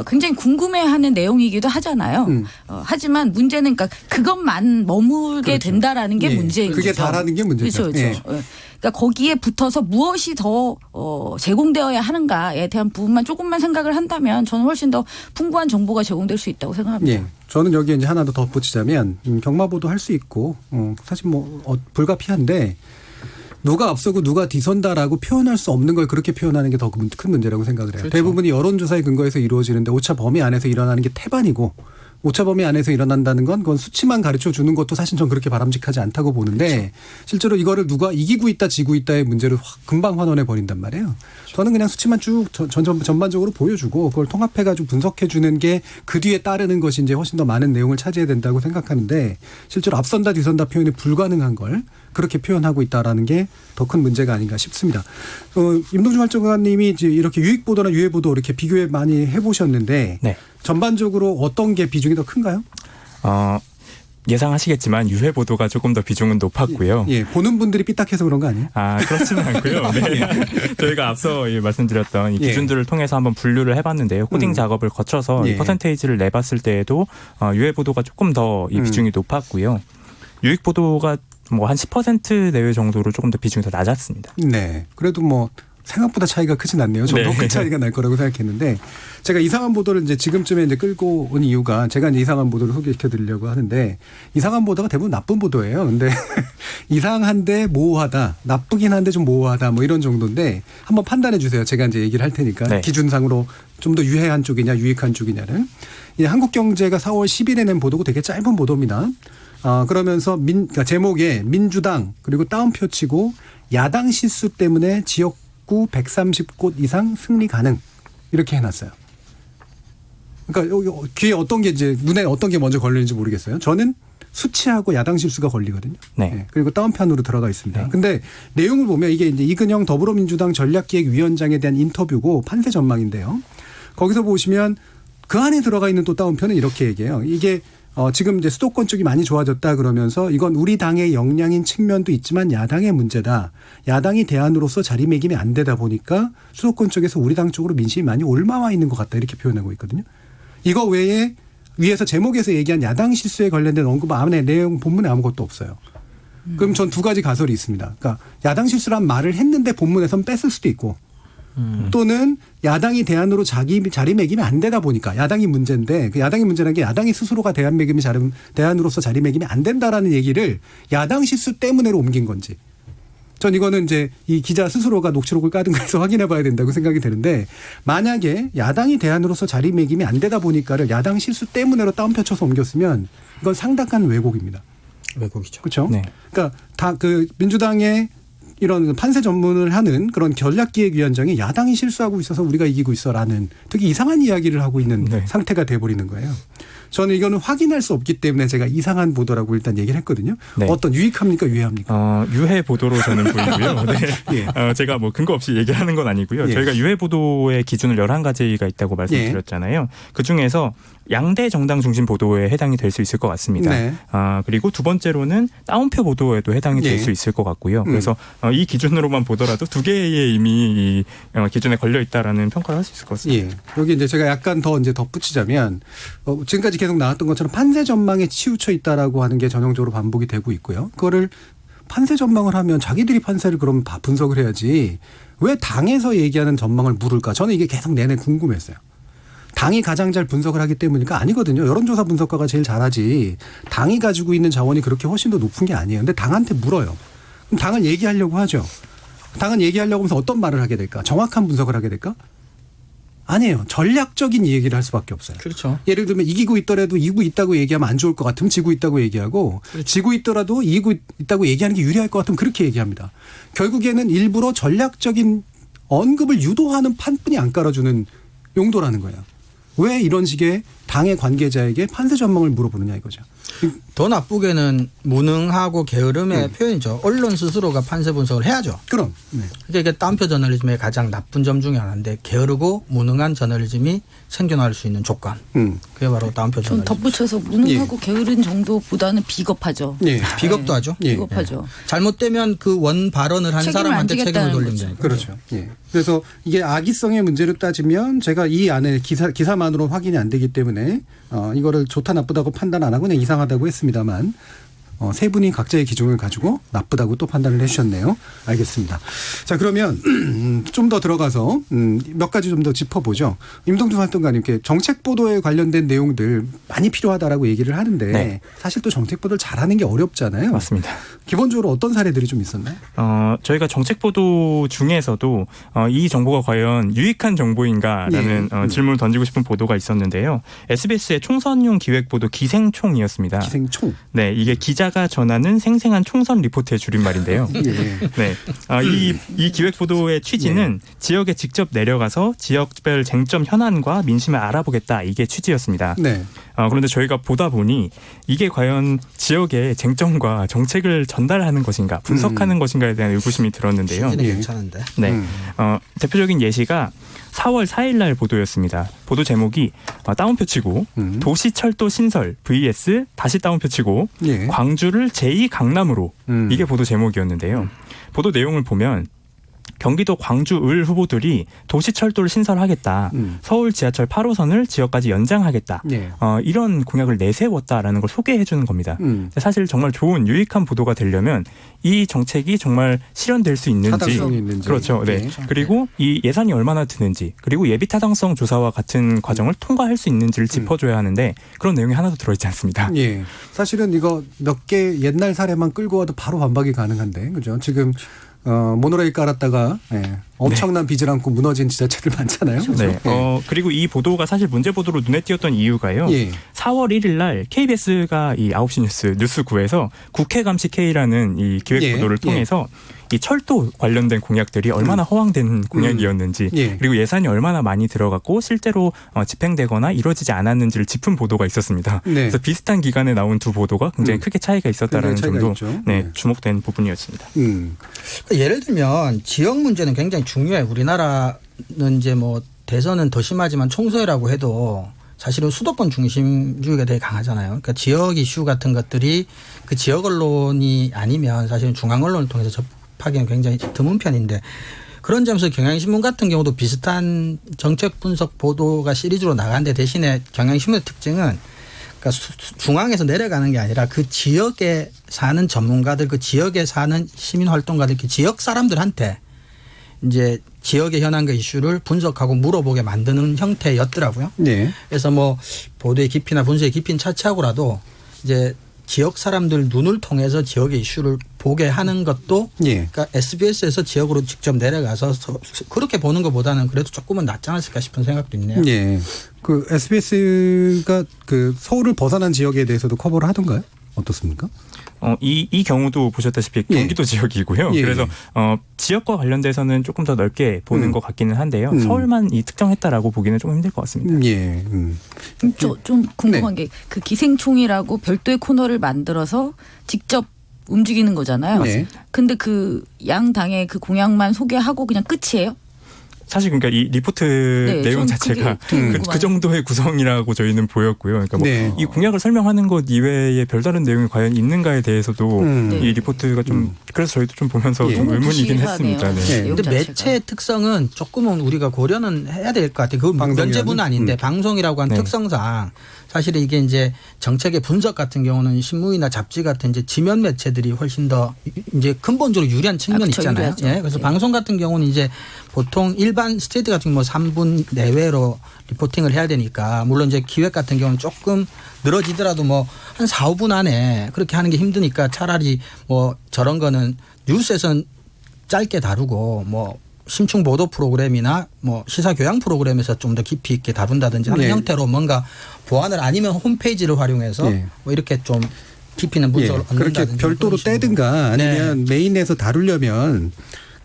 굉장히 궁금해하는 내용이기도 하잖아요. 하지만 문제는 그러니까 그것만 머물게 그렇죠. 된다라는 게 예. 문제인 그게 거죠. 다라는 게 문제죠. 그렇죠. 예. 그러니까 거기에 붙어서 무엇이 더 제공되어야 하는가에 대한 부분만 조금만 생각을 한다면 저는 훨씬 더 풍부한 정보가 제공될 수 있다고 생각합니다. 예. 저는 여기에 이제 하나 더 덧붙이자면 경마보도 할 수 있고 사실 불가피한데 누가 앞서고 누가 뒤선다라고 표현할 수 없는 걸 그렇게 표현하는 게 더 큰 문제라고 생각을 해요. 그렇죠. 대부분이 여론조사에 근거해서 이루어지는데 오차 범위 안에서 일어나는 게 태반이고 오차 범위 안에서 일어난다는 건 그건 수치만 가르쳐 주는 것도 사실 전 그렇게 바람직하지 않다고 보는데 그렇죠. 실제로 이거를 누가 이기고 있다 지고 있다의 문제를 금방 환원해 버린단 말이에요. 그렇죠. 저는 그냥 수치만 쭉 전반적으로 보여주고 그걸 통합해가지고 분석해 주는 게 그 뒤에 따르는 것이 이제 훨씬 더 많은 내용을 차지해야 된다고 생각하는데 실제로 앞선다 뒤선다 표현이 불가능한 걸 그렇게 표현하고 있다라는 게 더 큰 문제가 아닌가 싶습니다. 임동준 활동가님이 이제 이렇게 유익 보도나 유해 보도 이렇게 비교해 많이 해보셨는데 네. 전반적으로 어떤 게 비중이 더 큰가요? 예상하시겠지만 유해 보도가 조금 더 비중은 높았고요. 예, 보는 분들이 삐딱해서 그런 거 아니에요? 그렇지는 않고요. 네. 저희가 앞서 말씀드렸던 이 기준들을 통해서 한번 분류를 해봤는데요. 코딩 작업을 거쳐서 이 퍼센테이지를 내봤을 때에도 유해 보도가 조금 더 이 비중이 높았고요. 유익 보도가 한 10% 내외 정도로 조금 더 비중이 더 낮았습니다. 네. 그래도 생각보다 차이가 크진 않네요. 저도 네. 그 차이가 날 거라고 생각했는데 제가 이상한 보도를 이제 지금쯤에 이제 끌고 온 이유가 제가 이제 이상한 보도를 소개시켜 드리려고 하는데 이상한 보도가 대부분 나쁜 보도예요. 근데 이상한데 모호하다, 나쁘긴 한데 좀 모호하다 이런 정도인데 한번 판단해 주세요. 제가 이제 얘기를 할 테니까 네. 기준상으로 좀 더 유해한 쪽이냐 유익한 쪽이냐를. 한국경제가 4월 10일에 낸 보도고 되게 짧은 보도입니다. 그러면서 그러니까 제목에 민주당 그리고 따옴표 치고 야당 실수 때문에 지역구 130곳 이상 승리 가능 이렇게 해놨어요. 그러니까 여기 귀에 어떤 게 이제 눈에 어떤 게 먼저 걸리는지 모르겠어요. 저는 수치하고 야당 실수가 걸리거든요. 네. 그리고 다운편으로 들어가 있습니다. 네. 근데 내용을 보면 이게 이제 이근영 더불어민주당 전략기획위원장에 대한 인터뷰고 판세 전망인데요. 거기서 보시면 그 안에 들어가 있는 또 다운편은 이렇게 얘기해요. 이게 지금 이제 수도권 쪽이 많이 좋아졌다 그러면서 이건 우리 당의 역량인 측면도 있지만 야당의 문제다. 야당이 대안으로서 자리매김이 안 되다 보니까 수도권 쪽에서 우리 당 쪽으로 민심이 많이 올라와 있는 것 같다 이렇게 표현하고 있거든요. 이거 외에 위에서 제목에서 얘기한 야당 실수에 관련된 언급 안에 내용 본문에 아무것도 없어요. 그럼 전 두 가지 가설이 있습니다. 그러니까 야당 실수란 말을 했는데 본문에선 뺐을 수도 있고 또는 야당이 대안으로 자리매김이 안 되다 보니까 야당이 문제인데 그 야당이 문제라는 게 야당이 스스로가 대안으로서 자리매김이 안 된다라는 얘기를 야당 실수 때문에로 옮긴 건지 전 이거는 이제 이 기자 스스로가 녹취록을 까든가 해서 확인해 봐야 된다고 생각이 되는데 만약에 야당이 대안으로서 자리매김이 안 되다 보니까를 야당 실수 때문에로 다운표 쳐서 옮겼으면 이건 상당한 왜곡입니다. 왜곡이죠. 그렇죠? 네. 그러니까 다 그 민주당의 이런 판세 전문을 하는 그런 전략기획위원장이 야당이 실수하고 있어서 우리가 이기고 있어라는 되게 이상한 이야기를 하고 있는 네. 상태가 돼버리는 거예요. 저는 이거는 확인할 수 없기 때문에 제가 이상한 보도라고 일단 얘기를 했거든요. 네. 어떤 유익합니까 유해합니까? 유해 보도로 저는 보이고요. 네. 예. 제가 근거 없이 얘기하는 건 아니고요. 예. 저희가 유해 보도의 기준을 11가지가 있다고 말씀드렸잖아요. 그중에서 양대 정당 중심 보도에 해당이 될 수 있을 것 같습니다. 네. 그리고 두 번째로는 따옴표 보도에도 해당이 될 예. 수 있을 것 같고요. 그래서 이 기준으로만 보더라도 두 개의 이미 이 기준에 걸려 있다라는 평가를 할 수 있을 것 같습니다. 예. 여기 이제 제가 약간 더 이제 덧붙이자면 지금까지 계속 나왔던 것처럼 판세 전망에 치우쳐 있다라고 하는 게 전형적으로 반복이 되고 있고요. 그거를 판세 전망을 하면 자기들이 판세를 그럼 분석을 해야지 왜 당에서 얘기하는 전망을 물을까? 저는 이게 계속 내내 궁금했어요. 당이 가장 잘 분석을 하기 때문이니까 아니거든요. 여론조사 분석가가 제일 잘하지. 당이 가지고 있는 자원이 그렇게 훨씬 더 높은 게 아니에요. 근데 당한테 물어요. 그럼 당은 얘기하려고 하죠. 당은 얘기하려고 하면서 어떤 말을 하게 될까? 정확한 분석을 하게 될까? 아니에요. 전략적인 얘기를 할 수밖에 없어요. 그렇죠. 예를 들면 이기고 있더라도 이기고 있다고 얘기하면 안 좋을 것 같으면 지고 있다고 얘기하고 지고 있더라도 이기고 있다고 얘기하는 게 유리할 것 같으면 그렇게 얘기합니다. 결국에는 일부러 전략적인 언급을 유도하는 판뿐이 안 깔아주는 용도라는 거예요. 왜 이런 식의 당의 관계자에게 판세 전망을 물어보느냐 이거죠. 더 나쁘게는 무능하고 게으름의 표현이죠. 언론 스스로가 판세 분석을 해야죠. 그럼. 이게 따옴표 저널리즘의 가장 나쁜 점 중에 하나인데 게으르고 무능한 저널리즘이 생존할 수 있는 조건. 그게 바로 따옴표 전 저널리즘. 덧붙여서 무능하고 게으른 정도보다는 비겁하죠. 예. 비겁도 하죠. 비겁하죠. 잘못되면 그 원 발언을 한 책임을 사람한테 안 책임을 지겠다는 돌리면 거죠. 되니까. 그렇죠. 예. 그래서 이게 악의성의 문제로 따지면 제가 이 안에 기사만으로 확인이 안 되기 때문에 이거를 좋다 나쁘다고 판단 안 하고 그냥 이상하다고 했습니다만 세 분이 각자의 기준을 가지고 나쁘다고 또 판단을 해주셨네요. 알겠습니다. 자 그러면 좀 더 들어가서 몇 가지 좀 더 짚어보죠. 임동준 활동가님 이렇게 정책 보도에 관련된 내용들 많이 필요하다라고 얘기를 하는데 네. 사실 또 정책 보도를 잘하는 게 어렵잖아요. 맞습니다. 기본적으로 어떤 사례들이 좀 있었나요? 저희가 정책 보도 중에서도 이 정보가 과연 유익한 정보인가라는 질문을 던지고 싶은 보도가 있었는데요. SBS의 총선용 기획 보도 기생총이었습니다. 기생총. 네, 이게 기자가 전하는 생생한 총선 리포트의 줄임말인데요. 예. 네, 이 기획 보도의 취지는 지역에 직접 내려가서 지역별 쟁점 현안과 민심을 알아보겠다 이게 취지였습니다. 네. 그런데 저희가 보다 보니 이게 과연 지역의 쟁점과 정책을 전달하는 것인가, 분석하는 것인가에 대한 의구심이 들었는데요. 취지는 예. 괜찮은데. 네, 대표적인 예시가 4월 4일 날 보도였습니다. 보도 제목이 다운표 치고 도시철도 신설 vs 다시 다운표 치고 예. 광주를 제2 강남으로 이게 보도 제목이었는데요. 보도 내용을 보면 경기도 광주 을 후보들이 도시철도를 신설하겠다. 서울 지하철 8호선을 지역까지 연장하겠다. 예. 이런 공약을 내세웠다라는 걸 소개해 주는 겁니다. 사실 정말 좋은 유익한 보도가 되려면 이 정책이 정말 실현될 수 있는지, 타당성이 있는지. 그렇죠. 네. 네. 그리고 이 예산이 얼마나 드는지, 그리고 예비 타당성 조사와 같은 과정을 통과할 수 있는지를 짚어줘야 하는데 그런 내용이 하나도 들어있지 않습니다. 예. 사실은 이거 몇 개 옛날 사례만 끌고 와도 바로 반박이 가능한데, 그죠? 지금 모노레일 깔았다가 엄청난 빚을 안고 무너진 지자체들 많잖아요. 네. 그리고 이 보도가 사실 문제 보도로 눈에 띄었던 이유가요. 예. 4월 1일 날 KBS가 이 9시 뉴스9에서 국회 감시 K라는 이 기획 예. 보도를 통해서 이 철도 관련된 공약들이 얼마나 허황된 공약이었는지 예. 그리고 예산이 얼마나 많이 들어갔고 실제로 집행되거나 이루어지지 않았는지를 짚은 보도가 있었습니다. 네. 그래서 비슷한 기간에 나온 두 보도가 굉장히 크게 차이가 있었다라는 굉장히 차이가 점도 있죠. 네, 네. 주목된 부분이었습니다. 예를 들면 지역 문제는 굉장히 중요해. 우리나라는 이제 뭐 대선은 더 심하지만 총선이라고 해도 사실은 수도권 중심주의가 되게 강하잖아요. 그러니까 지역 이슈 같은 것들이 그 지역 언론이 아니면 사실은 중앙 언론을 통해서 접하기는 굉장히 드문 편인데 그런 점에서 경향신문 같은 경우도 비슷한 정책 분석 보도가 시리즈로 나가는데 대신에 경향신문의 특징은 그러니까 중앙에서 내려가는 게 아니라 그 지역에 사는 전문가들, 그 지역에 사는 시민활동가들, 그 지역 사람들한테 이제 지역의 현안과 이슈를 분석하고 물어보게 만드는 형태였더라고요. 네. 그래서 뭐 보도의 깊이나 분석의 깊이는 차치하고라도 이제 지역 사람들 눈을 통해서 지역의 이슈를 보게 하는 것도 예. 그러니까 SBS에서 지역으로 직접 내려가서 그렇게 보는 것보다는 그래도 조금은 낫지 않았을까 싶은 생각도 있네요. 예. 그 SBS가 그 서울을 벗어난 지역에 대해서도 커버를 하던가요? 어떻습니까? 이 경우도 보셨다시피 경기도 지역이고요. 예. 그래서 지역과 관련돼서는 조금 더 넓게 보는 것 같기는 한데요. 서울만 이 특정했다라고 보기는 조금 힘들 것 같습니다. 예. 좀 궁금한 게 그 기생총이라고 별도의 코너를 만들어서 직접 움직이는 거잖아요. 네. 근데 그 양 당의 그 공약만 소개하고 그냥 끝이에요? 사실 그러니까 이 리포트 네, 내용 전 자체가 그게 그 정도의 구성이라고 저희는 보였고요. 그러니까 뭐 네. 이 공약을 설명하는 것 이외에 별다른 내용이 과연 있는가에 대해서도 네. 이 리포트가 좀 그래서 저희도 좀 보면서 예. 좀 의문이긴 부실하네요. 했습니다. 네. 네. 내용 근데 자체가. 매체의 특성은 조금은 우리가 고려는 해야 될 것 같아요. 그건 방송이라는? 면제부는 아닌데 방송이라고 하는 네. 특성상 사실 이게 이제 정책의 분석 같은 경우는 신문이나 잡지 같은 이제 지면 매체들이 훨씬 더 이제 근본적으로 유리한 측면이 그렇죠. 있잖아요. 유리하죠. 예. 그래서 예. 방송 같은 경우는 이제 보통 일반 스테이트 같은 경우 뭐 3분 내외로 리포팅을 해야 되니까 물론 이제 기획 같은 경우는 조금 늘어지더라도 뭐 한 4, 5분 안에 그렇게 하는 게 힘드니까 차라리 뭐 저런 거는 뉴스에서는 짧게 다루고 뭐 심층 보도 프로그램이나 뭐 시사 교양 프로그램에서 좀 더 깊이 있게 다룬다든지 하는 네. 형태로 뭔가 보완을 아니면 홈페이지를 활용해서 네. 뭐 이렇게 좀 깊이 있는 예. 분석을 그렇게 얻는다든지 별도로 그런 식으로. 떼든가 아니면 네. 메인에서 다루려면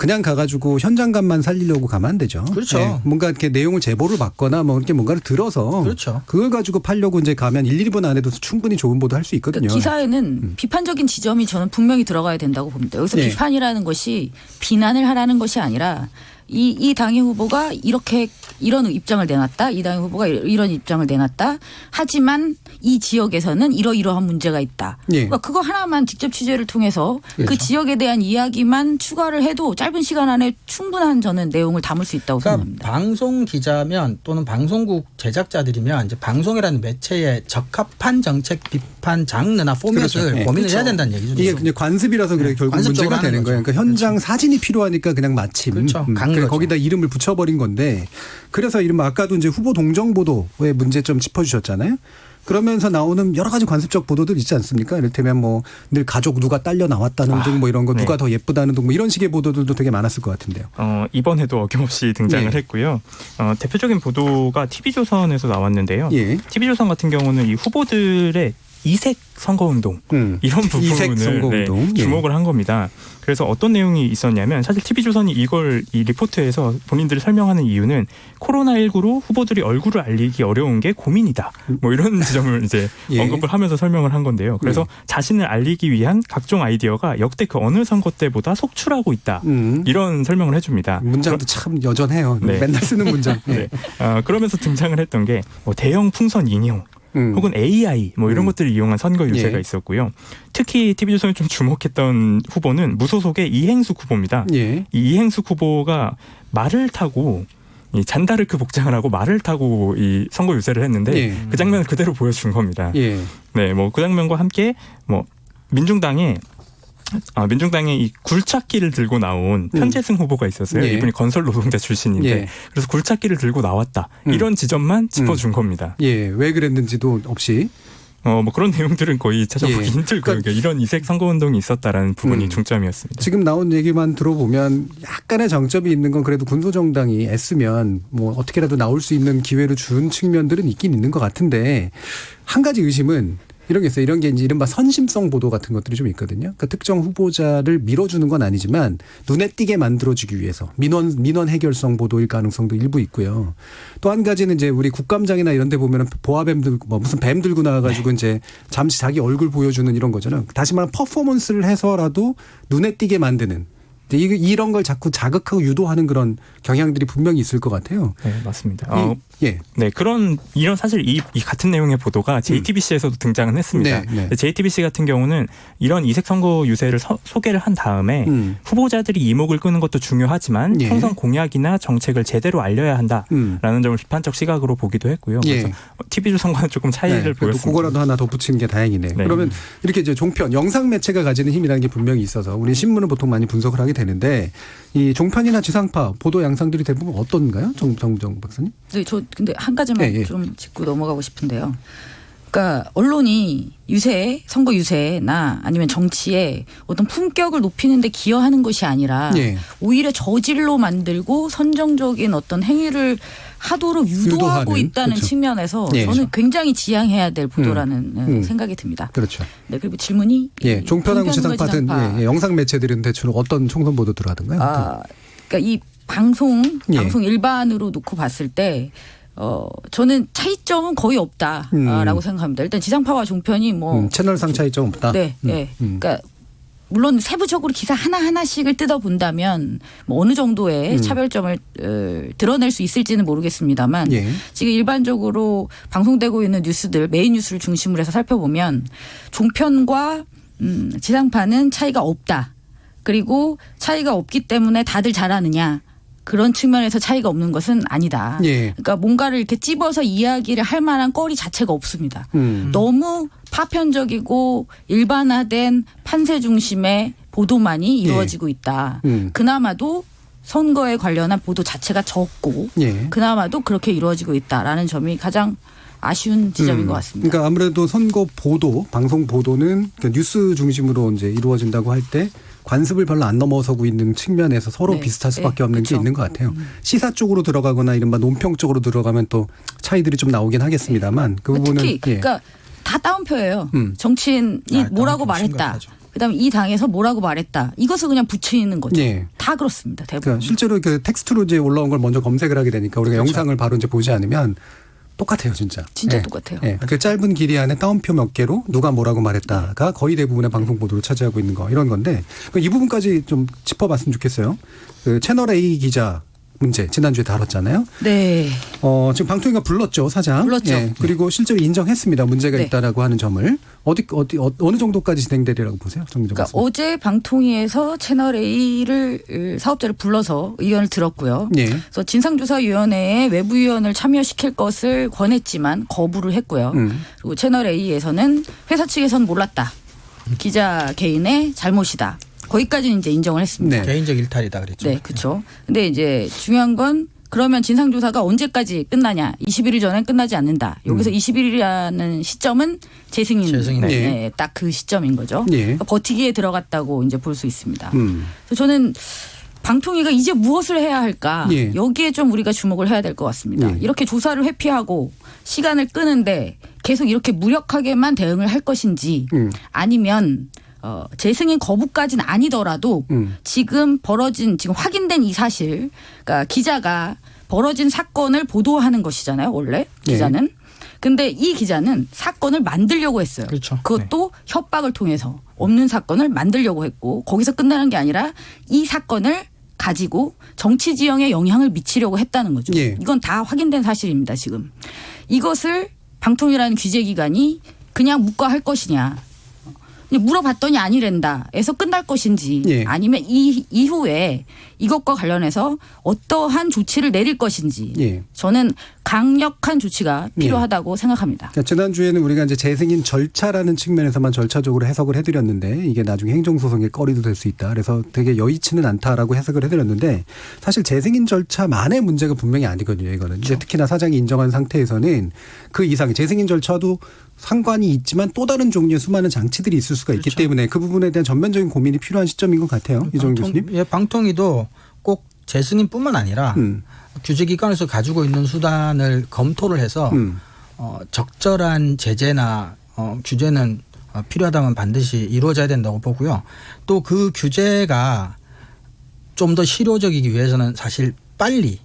그냥 가가지고 현장감만 살리려고 가면 안 되죠. 그렇죠. 예, 뭔가 이렇게 내용을 제보를 받거나 뭐 이렇게 뭔가를 들어서 그렇죠. 그걸 가지고 팔려고 이제 가면 1, 2분 안에도 충분히 좋은 보도 할 수 있거든요. 그러니까 기사에는 비판적인 지점이 저는 분명히 들어가야 된다고 봅니다. 여기서 네. 비판이라는 것이 비난을 하라는 것이 아니라 이 당의 후보가 이렇게 이런 입장을 내놨다. 이 당의 후보가 이런 입장을 내놨다. 하지만 이 지역에서는 이러이러한 문제가 있다. 예. 그러니까 그거 하나만 직접 취재를 통해서 그 그렇죠. 지역에 대한 이야기만 추가를 해도 짧은 시간 안에 충분한 저는 내용을 담을 수 있다고 그러니까 생각합니다. 방송 기자면 또는 방송국 제작자들이면 이제 방송이라는 매체에 적합한 정책 비판 장르나 포맷을 그렇죠. 예. 고민을 해야 그렇죠. 된다는 얘기죠. 이게 이제 관습이라서 그래 결국 관습적으로 문제가 하는 되는 거예요. 거죠. 그러니까 현장 사진이 필요하니까 그냥 마침 그렇죠. 간 그러니까 거죠. 거기다 이름을 붙여버린 건데 그래서 이른바 아까도 이제 후보 동정 보도의 문제점 짚어주셨잖아요. 그러면서 나오는 여러 가지 관습적 보도들 있지 않습니까? 이를테면 뭐 늘 가족 누가 딸려 나왔다는 등 뭐 이런 거 네. 누가 더 예쁘다는 등 뭐 이런 식의 보도들도 되게 많았을 것 같은데요. 이번에도 어김없이 등장을 예. 했고요. 대표적인 보도가 TV조선에서 나왔는데요. 예. TV조선 같은 경우는 이 후보들의 이색 선거운동 이런 이색 부분을 선거운동. 예. 주목을 한 겁니다. 그래서 어떤 내용이 있었냐면 사실 TV조선이 이걸 이 리포트에서 본인들이 설명하는 이유는 코로나19로 후보들이 얼굴을 알리기 어려운 게 고민이다. 뭐 이런 지점을 이제 예. 언급을 하면서 설명을 한 건데요. 그래서 자신을 알리기 위한 각종 아이디어가 역대 그 어느 선거 때보다 속출하고 있다. 이런 설명을 해줍니다. 문장도 참 여전해요. 네. 맨날 쓰는 문장. 네. 그러면서 등장을 했던 게 뭐 대형 풍선 인형 혹은 AI 뭐 이런 것들을 이용한 선거 유세가 예. 있었고요. 특히 TV조선이 좀 주목했던 후보는 무소속의 이행숙 후보입니다. 예. 이 이행숙 후보가 말을 타고 이 잔다르크 복장을 하고 말을 타고 이 선거 유세를 했는데 예. 그 장면을 그대로 보여준 겁니다. 예. 네, 뭐 그 장면과 함께 뭐 민중당의 이 굴착기를 들고 나온 편재승 후보가 있었어요. 예. 이분이 건설 노동자 출신인데 예. 그래서 굴착기를 들고 나왔다. 이런 지점만 짚어준 겁니다. 예. 왜 그랬는지도 없이. 뭐 그런 내용들은 거의 찾아보기 예. 힘들고요. 그러니까 이런 이색 선거운동이 있었다라는 부분이 중점이었습니다. 지금 나온 얘기만 들어보면 약간의 정점이 있는 건 그래도 군소정당이 애쓰면 뭐 어떻게라도 나올 수 있는 기회를 준 측면들은 있긴 있는 것 같은데 한 가지 의심은 이런 게 있어요. 이런 게 이제 이른바 선심성 보도 같은 것들이 좀 있거든요. 그러니까 특정 후보자를 밀어주는 건 아니지만 눈에 띄게 만들어주기 위해서 민원 해결성 보도일 가능성도 일부 있고요. 또 한 가지는 이제 우리 국감장이나 이런 데 보면은 보아뱀 들고 뭐 무슨 뱀 들고 나와가지고 이제 잠시 자기 얼굴 보여주는 이런 거잖아요. 다시 말하면 퍼포먼스를 해서라도 눈에 띄게 만드는 이런 걸 자꾸 자극하고 유도하는 그런 경향들이 분명히 있을 것 같아요. 네, 맞습니다. 예. 네, 이런 사실 이 같은 내용의 보도가 JTBC에서도 등장은 했습니다. 네, 네. JTBC 같은 경우는 이런 이색 선거 유세를 소개를 한 다음에 후보자들이 이목을 끄는 것도 중요하지만 예. 총선 공약이나 정책을 제대로 알려야 한다라는 점을 비판적 시각으로 보기도 했고요. 그래서 예. TV조선과는 조금 차이를 그래도 보였습니다. 그거라도 하나 덧붙이는 게 다행이네요. 네. 그러면 이렇게 이제 종편, 영상 매체가 가지는 힘이라는 게 분명히 있어서 우리 신문은 보통 많이 분석을 하게 되는데 이 종편이나 지상파 보도 양상들이 대부분 어떤가요? 정정 박사님? 네, 저 근데 한 가지만 예. 좀 짚고 넘어가고 싶은데요. 그러니까 언론이 선거 유세나 아니면 정치에 어떤 품격을 높이는 데 기여하는 것이 아니라 예. 오히려 저질로 만들고 선정적인 어떤 행위를 하도록 유도하고 유도하는, 있다는 그렇죠. 측면에서 예. 저는 굉장히 지양해야 될 보도라는 생각이 듭니다. 그렇죠. 네, 그리고 질문이 예, 종편하고 종편과 지상파든 지상파. 예, 영상 매체들은 대체로 어떤 총선 보도들 하던가요? 그러니까 이 방송 예. 일반으로 놓고 봤을 때 저는 차이점은 거의 없다라고 생각합니다. 일단 지상파와 종편이 뭐 채널상 차이점 없다. 네, 네. 그러니까 물론 세부적으로 기사 하나하나씩을 뜯어본다면 뭐 어느 정도의 차별점을 드러낼 수 있을지는 모르겠습니다만 예. 지금 일반적으로 방송되고 있는 뉴스들 메인 뉴스를 중심으로 해서 살펴보면 종편과 지상파는 차이가 없다. 그리고 차이가 없기 때문에 다들 잘하느냐. 그런 측면에서 차이가 없는 것은 아니다. 예. 그러니까 뭔가를 이렇게 찝어서 이야기를 할 만한 거리 자체가 없습니다. 너무 파편적이고 일반화된 판세 중심의 보도만이 이루어지고 있다. 그나마도 선거에 관련한 보도 자체가 적고 예. 그나마도 그렇게 이루어지고 있다라는 점이 가장 아쉬운 지점인 것 같습니다. 그러니까 아무래도 선거 보도, 방송 보도는 뉴스 중심으로 이제 이루어진다고 할 때 관습을 별로 안 넘어서고 있는 측면에서 서로 네. 비슷할 수밖에 네. 없는 그렇죠. 게 있는 것 같아요. 시사 쪽으로 들어가거나 이른바 논평 쪽으로 들어가면 또 차이들이 좀 나오긴 하겠습니다만 그 부분은 특히 예. 그러니까 다 따옴표예요. 정치인이 뭐라고 따옴표 말했다. 심각하죠. 그다음에 이 당에서 뭐라고 말했다. 이것을 그냥 붙이는 거죠. 예. 다 그렇습니다. 대부분. 그러니까 실제로 그 텍스트로 이제 올라온 걸 먼저 검색을 하게 되니까 우리가 그렇죠. 영상을 바로 이제 보지 않으면 똑같아요, 진짜. 진짜 예. 똑같아요. 예. 그 짧은 길이 안에 따옴표 몇 개로 누가 뭐라고 말했다가 거의 대부분의 방송 보도를 차지하고 있는 거 이런 건데 이 부분까지 좀 짚어봤으면 좋겠어요. 그 채널 A 기자 문제 지난주에 다뤘잖아요. 네. 지금 방통위가 불렀죠, 사장. 불렀죠. 예. 그리고 실제로 인정했습니다. 문제가 네. 있다라고 하는 점을 어느 정도까지 진행되리라고 보세요, 정리정 그러니까 어제 방통위에서 채널 A를 사업자를 불러서 의견을 들었고요. 예. 그래서 진상조사위원회에 외부위원을 참여시킬 것을 권했지만 거부를 했고요. 그리고 채널 A에서는 회사 측에서는 몰랐다. 기자 개인의 잘못이다. 거기까지는 이제 인정을 했습니다. 네. 개인적 일탈이다 그랬죠. 네, 그렇죠. 근데 이제 중요한 건 그러면 진상조사가 언제까지 끝나냐? 21일 전에 끝나지 않는다. 여기서 21일이라는 시점은 재승인 재승인. 네, 딱 그 시점인 거죠. 예. 그러니까 버티기에 들어갔다고 이제 볼 수 있습니다. 음. 그래서 저는 방통위가 이제 무엇을 해야 할까? 예. 여기에 좀 우리가 주목을 해야 될 것 같습니다. 예. 이렇게 조사를 회피하고 시간을 끄는데 계속 이렇게 무력하게만 대응을 할 것인지 아니면 재승인 거부까지는 아니더라도 지금 확인된 이 사실, 그러니까 기자가 벌어진 사건을 보도하는 것이잖아요, 원래 기자는. 근데 이 기자는 사건을 만들려고 했어요. 그렇죠. 그것도 협박을 통해서 없는 사건을 만들려고 했고 거기서 끝나는 게 아니라 이 사건을 가지고 정치 지형에 영향을 미치려고 했다는 거죠. 예. 이건 다 확인된 사실입니다, 지금. 이것을 방통위라는 규제기관이 그냥 묵과할 것이냐. 물어봤더니 아니란다. 에서 끝날 것인지 예. 아니면 이후에 이것과 관련해서 어떠한 조치를 내릴 것인지 예. 저는 강력한 조치가 필요하다고 생각합니다. 그러니까 지난주에는 우리가 이제 재승인 절차라는 측면에서만 절차적으로 해석을 해드렸는데 이게 나중에 행정소송의 거리도 될 수 있다. 그래서 되게 여의치는 않다라고 해석을 해드렸는데 사실 재승인 절차만의 문제가 분명히 아니거든요. 이거는 이제 특히나 사장이 인정한 상태에서는 그 이상의 재승인 절차도 상관이 있지만 또 다른 종류의 수많은 장치들이 있을 수가 있기 때문에 그 부분에 대한 전면적인 고민이 필요한 시점인 것 같아요. 이종훈 교수님. 예, 방통위도 꼭 재승인뿐만 아니라 규제기관에서 가지고 있는 수단을 검토를 해서 적절한 제재나 규제는 필요하다면 반드시 이루어져야 된다고 보고요. 또 그 규제가 좀 더 실효적이기 위해서는 사실 빨리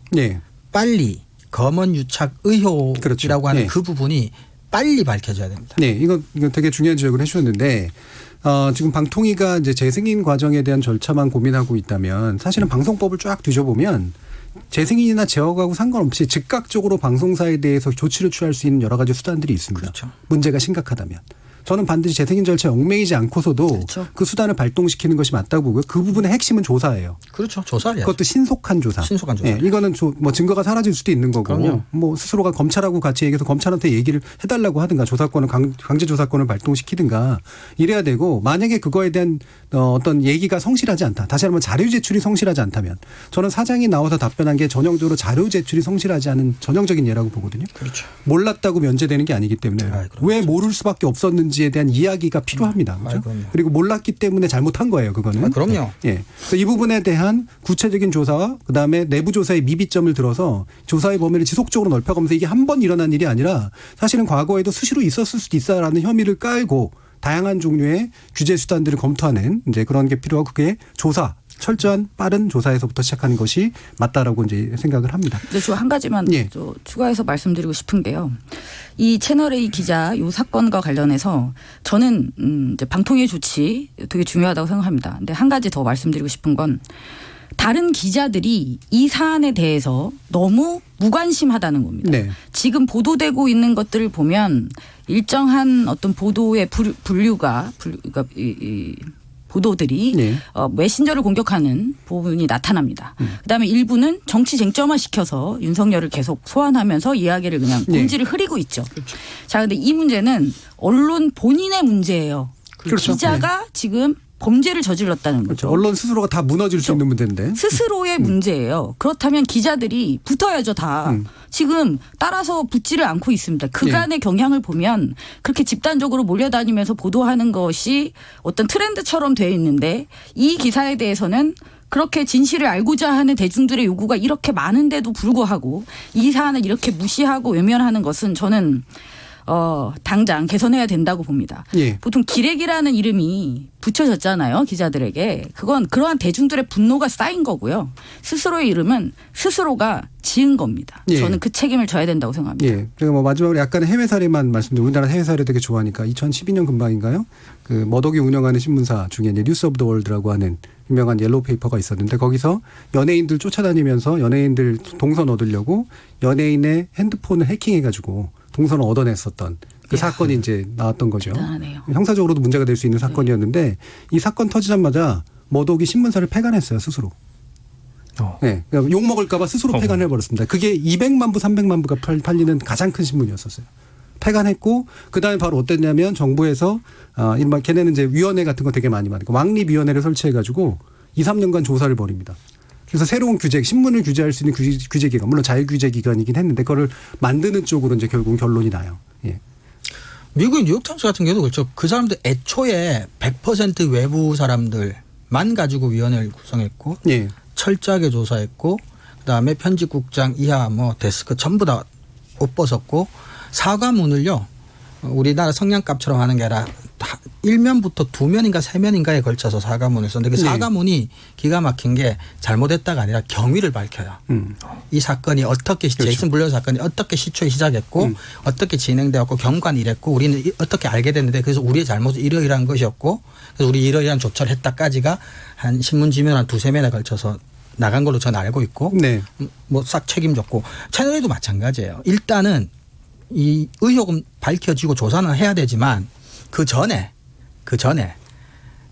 검언 유착 의혹이라고 그렇죠. 하는 네. 그 부분이 빨리 밝혀져야 됩니다. 네, 이건 되게 중요한 지적을 해주셨는데 지금 방통위가 이제 재승인 과정에 대한 절차만 고민하고 있다면 사실은 방송법을 쫙 뒤져보면 재승인이나 제어하고 상관없이 즉각적으로 방송사에 대해서 조치를 취할 수 있는 여러 가지 수단들이 있습니다. 그렇죠. 문제가 심각하다면. 저는 반드시 재승인 절차에 얽매이지 않고서도 그렇죠. 그 수단을 발동시키는 것이 맞다고 보고요. 그 부분의 핵심은 조사예요. 그렇죠. 조사를 해야죠. 그것도 신속한 조사. 신속한 조사. 예, 이거는 뭐 증거가 사라질 수도 있는 거고, 그럼요. 뭐 스스로가 검찰하고 같이 얘기해서 검찰한테 얘기를 해달라고 하든가, 조사권을 강제 조사권을 발동시키든가 이래야 되고, 만약에 그거에 대한 어떤 얘기가 성실하지 않다. 다시 한번 자료 제출이 성실하지 않다면, 저는 사장이 나와서 답변한 게 전형적으로 자료 제출이 성실하지 않은 전형적인 예라고 보거든요. 그렇죠. 몰랐다고 면제되는 게 아니기 때문에 그럼 왜 모를 수밖에 없었는지에 대한 이야기가 필요합니다. 그렇죠? 그럼요. 그리고 몰랐기 때문에 잘못한 거예요. 그거는. 그럼요. 예. 그래서 이 부분에 대한 구체적인 조사와 그다음에 내부 조사의 미비점을 들어서 조사의 범위를 지속적으로 넓혀가면서 이게 한 번 일어난 일이 아니라 사실은 과거에도 수시로 있었을 수도 있다라는 혐의를 깔고 다양한 종류의 규제 수단들을 검토하는 이제 그런 게 필요하고 그게 조사 철저한 빠른 조사에서부터 시작하는 것이 맞다라고 이제 생각을 합니다. 근데 저 한 가지만 예. 또 추가해서 말씀드리고 싶은 게요. 이 채널A 기자 이 사건과 관련해서 저는 이제 방통위 조치 되게 중요하다고 생각합니다. 근데 한 가지 더 말씀드리고 싶은 건 다른 기자들이 이 사안에 대해서 너무 무관심하다는 겁니다. 네. 지금 보도되고 있는 것들을 보면 일정한 어떤 보도의 분류가 그러니까 이 보도들이 네. 메신저를 공격하는 부분이 나타납니다. 그다음에 일부는 정치 쟁점화 시켜서 윤석열을 계속 소환하면서 이야기를 그냥 본질을 흐리고 있죠. 그렇죠. 자, 근데 이 문제는 언론 본인의 문제예요. 그렇죠. 기자가 지금 범죄를 저질렀다는 거죠. 그렇죠. 언론 스스로가 다 무너질 수 있는 문제인데. 스스로의 문제예요. 그렇다면 기자들이 붙어야죠, 다. 지금 따라서 붙지를 않고 있습니다. 그간의 경향을 보면 그렇게 집단적으로 몰려다니면서 보도하는 것이 어떤 트렌드처럼 되어 있는데 이 기사에 대해서는 그렇게 진실을 알고자 하는 대중들의 요구가 이렇게 많은데도 불구하고 이 사안을 이렇게 무시하고 외면하는 것은 저는 당장 개선해야 된다고 봅니다. 예. 보통 기레기라는 이름이 붙여졌잖아요. 기자들에게. 그건 그러한 대중들의 분노가 쌓인 거고요. 스스로의 이름은 스스로가 지은 겁니다. 예. 저는 그 책임을 져야 된다고 생각합니다. 예. 그리고 뭐 마지막으로 약간의 해외 사례만 말씀드리면 우리나라 해외 사례 되게 좋아하니까 2012년 근방인가요? 그 머독이 운영하는 신문사 중에 이제 뉴스 오브 더 월드라고 하는 유명한 옐로우 페이퍼가 있었는데 거기서 연예인들 쫓아다니면서 연예인들 동선 얻으려고 연예인의 핸드폰을 해킹해가지고 동선을 얻어냈었던 그 사건이 이제 나왔던 거죠. 대단하네요. 형사적으로도 문제가 될 수 있는 사건이었는데 이 사건 터지자마자 머독이 신문사를 폐간했어요 스스로. 네, 그러니까 욕 먹을까봐 스스로 폐간해 버렸습니다. 그게 200만 부, 300만 부가 팔리는 가장 큰 신문이었었어요. 폐간했고 그 다음에 바로 어땠냐면 정부에서 일반 걔네는 이제 위원회 같은 거 되게 많이 만들고 왕립위원회를 설치해가지고 2, 3년간 조사를 벌입니다. 그래서 새로운 규제, 신문을 규제할 수 있는 규제 기관, 물론 자유규제 기관이긴 했는데 그거를 만드는 쪽으로 이제 결국은 결론이 나요. 예. 미국의 뉴욕타임스 같은 경우도 그렇죠. 그 사람들 애초에 100% 외부 사람들만 가지고 위원회를 구성했고 예. 철저하게 조사했고 그다음에 편집국장 이하 뭐 데스크 전부 다 옷 벗었고 사과문을요. 우리나라 성냥갑처럼 하는 게 아니라 1면부터 2면인가 3면인가에 걸쳐서 사과문을 썼는데 그 사과문이 기가 막힌 게 잘못했다가 아니라 경위를 밝혀요. 이 사건이 어떻게 그렇죠. 제이슨 블레어 사건이 어떻게 시초에 시작했고 어떻게 진행되었고 경관이 이랬고 우리는 어떻게 알게 됐는데 그래서 우리의 잘못은 이러이러한 것이었고 그래서 우리 이러이러한 조처를 했다까지가 한 신문지면 한 2-3면에 걸쳐서 나간 걸로 저는 알고 있고 네. 뭐 싹 책임졌고 채널A도 마찬가지예요. 일단은 이 의혹은 밝혀지고 조사는 해야 되지만 그 전에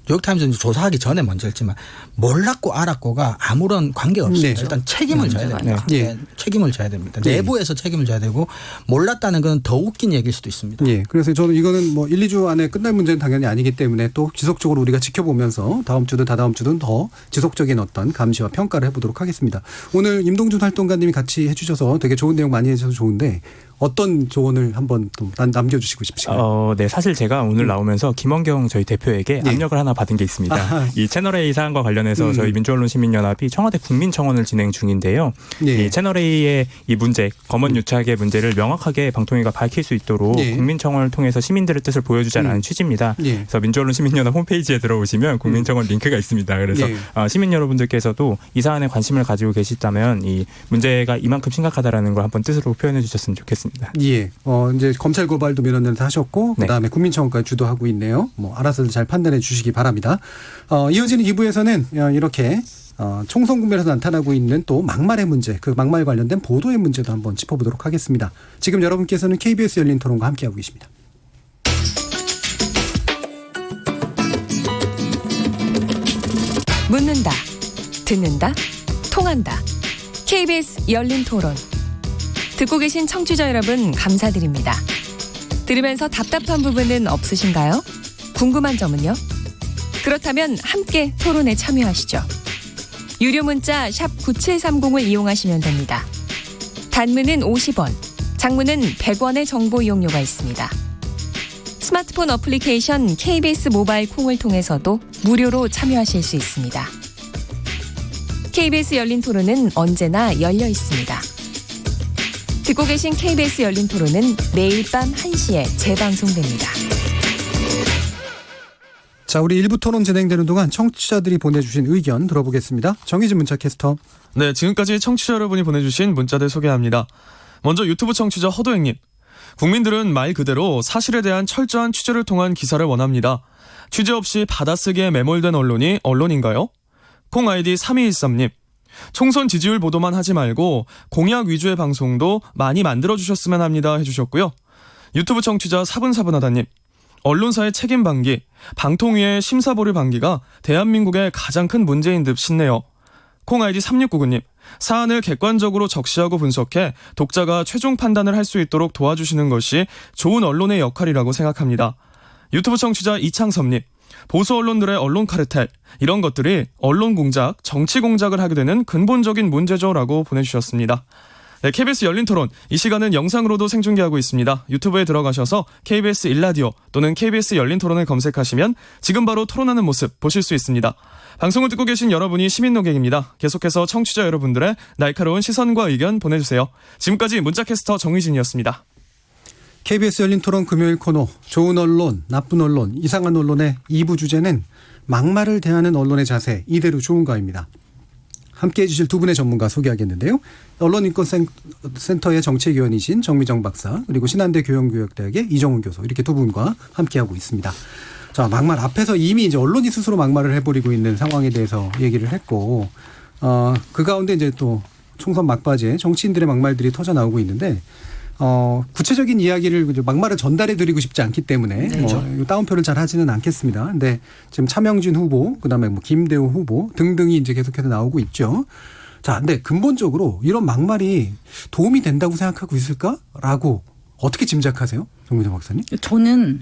뉴욕타임스는 조사하기 전에 먼저 했지만 몰랐고 알았고가 아무런 관계가 없습니다. 네. 일단 책임을 져야 됩니다. 네. 네. 책임을 져야 됩니다. 네. 내부에서 책임을 져야 되고 몰랐다는 건 더 웃긴 얘기일 수도 있습니다. 예. 그래서 저는 이거는 뭐 1, 2주 안에 끝날 문제는 당연히 아니기 때문에 또 지속적으로 우리가 지켜보면서 다음 주든 다다음 주든 더 지속적인 어떤 감시와 평가를 해보도록 하겠습니다. 오늘 임동준 활동가님이 같이 해주셔서 되게 좋은 내용 많이 해주셔서 좋은데 어떤 조언을 한번 또 남겨주시고 싶으신가요? 네, 사실 제가 오늘 나오면서 김원경 저희 대표에게 예. 압력을 하나 받은 게 있습니다. 아하. 이 채널A 사안과 관련해서 저희 민주언론시민연합이 청와대 국민청원을 진행 중인데요. 예. 이 채널A의 이 문제, 검언 유착의 문제를 명확하게 방통위가 밝힐 수 있도록 예. 국민청원을 통해서 시민들의 뜻을 보여주자라는 취지입니다. 예. 그래서 민주언론시민연합 홈페이지에 들어오시면 국민청원 링크가 있습니다. 그래서 예. 시민 여러분들께서도 이 사안에 관심을 가지고 계시다면 이 문제가 이만큼 심각하다라는 걸 한번 뜻으로 표현해 주셨으면 좋겠습니다. 예. 이제 검찰 고발도 민원을 하셨고, 네. 그 다음에 국민청원까지 주도하고 있네요. 뭐, 알아서 잘 판단해 주시기 바랍니다. 이어지는 2부에서는 이렇게, 총선 국면에서 나타나고 있는 또 막말의 문제, 그 막말 관련된 보도의 문제도 한번 짚어보도록 하겠습니다. 지금 여러분께서는 KBS 열린 토론과 함께하고 계십니다. 묻는다, 듣는다, 통한다. KBS 열린 토론. 듣고 계신 청취자 여러분 감사드립니다. 들으면서 답답한 부분은 없으신가요? 궁금한 점은요? 그렇다면 함께 토론에 참여하시죠. 유료 문자 샵 9730을 이용하시면 됩니다. 단문은 50원, 장문은 100원의 정보 이용료가 있습니다. 스마트폰 어플리케이션 KBS 모바일 콩을 통해서도 무료로 참여하실 수 있습니다. KBS 열린 토론은 언제나 열려 있습니다. 듣고 계신 KBS 열린 토론은 매일 밤 1시에 재방송됩니다. 자, 우리 1부 토론 진행되는 동안 청취자들이 보내주신 의견 들어보겠습니다. 정의진 문자캐스터. 네, 지금까지 청취자 여러분이 보내주신 문자들 소개합니다. 먼저 유튜브 청취자 허도행님. 국민들은 말 그대로 사실에 대한 철저한 취재를 통한 기사를 원합니다. 취재 없이 받아쓰기에 매몰된 언론이 언론인가요? 콩 아이디 3213님. 총선 지지율 보도만 하지 말고 공약 위주의 방송도 많이 만들어주셨으면 합니다 해주셨고요. 유튜브 청취자 사분사분하다님. 언론사의 책임 방기, 방통위의 심사보류 방기가 대한민국의 가장 큰 문제인 듯 싶네요. 콩 아이디 3699님. 사안을 객관적으로 적시하고 분석해 독자가 최종 판단을 할 수 있도록 도와주시는 것이 좋은 언론의 역할이라고 생각합니다. 유튜브 청취자 이창섭님. 보수 언론들의 언론 카르텔, 이런 것들이 언론 공작, 정치 공작을 하게 되는 근본적인 문제죠 라고 보내주셨습니다. 네, KBS 열린 토론, 이 시간은 영상으로도 생중계하고 있습니다. 유튜브에 들어가셔서 KBS 일라디오 또는 KBS 열린 토론을 검색하시면 지금 바로 토론하는 모습 보실 수 있습니다. 방송을 듣고 계신 여러분이 시민 노객입니다. 계속해서 청취자 여러분들의 날카로운 시선과 의견 보내주세요. 지금까지 문자캐스터 정의진이었습니다. KBS 열린 토론 금요일 코너 좋은 언론, 나쁜 언론, 이상한 언론의 2부 주제는 막말을 대하는 언론의 자세 이대로 좋은가입니다. 함께해 주실 두 분의 전문가 소개하겠는데요. 언론인권센터의 정책위원이신 정미정 박사 그리고 신한대 교양교육대학의 이정훈 교수 이렇게 두 분과 함께하고 있습니다. 자, 막말 앞에서 이미 이제 언론이 스스로 막말을 해버리고 있는 상황에 대해서 얘기를 했고 그 가운데 이제 또 총선 막바지에 정치인들의 막말들이 터져 나오고 있는데 구체적인 이야기를 막말을 전달해 드리고 싶지 않기 때문에 다운표를 잘 하지는 않겠습니다. 근데 지금 차명진 후보, 그다음에 뭐 김대호 후보 등등이 이제 계속해서 나오고 있죠. 자, 근데 근본적으로 이런 막말이 도움이 된다고 생각하고 있을까라고 어떻게 짐작하세요, 정미정 박사님? 저는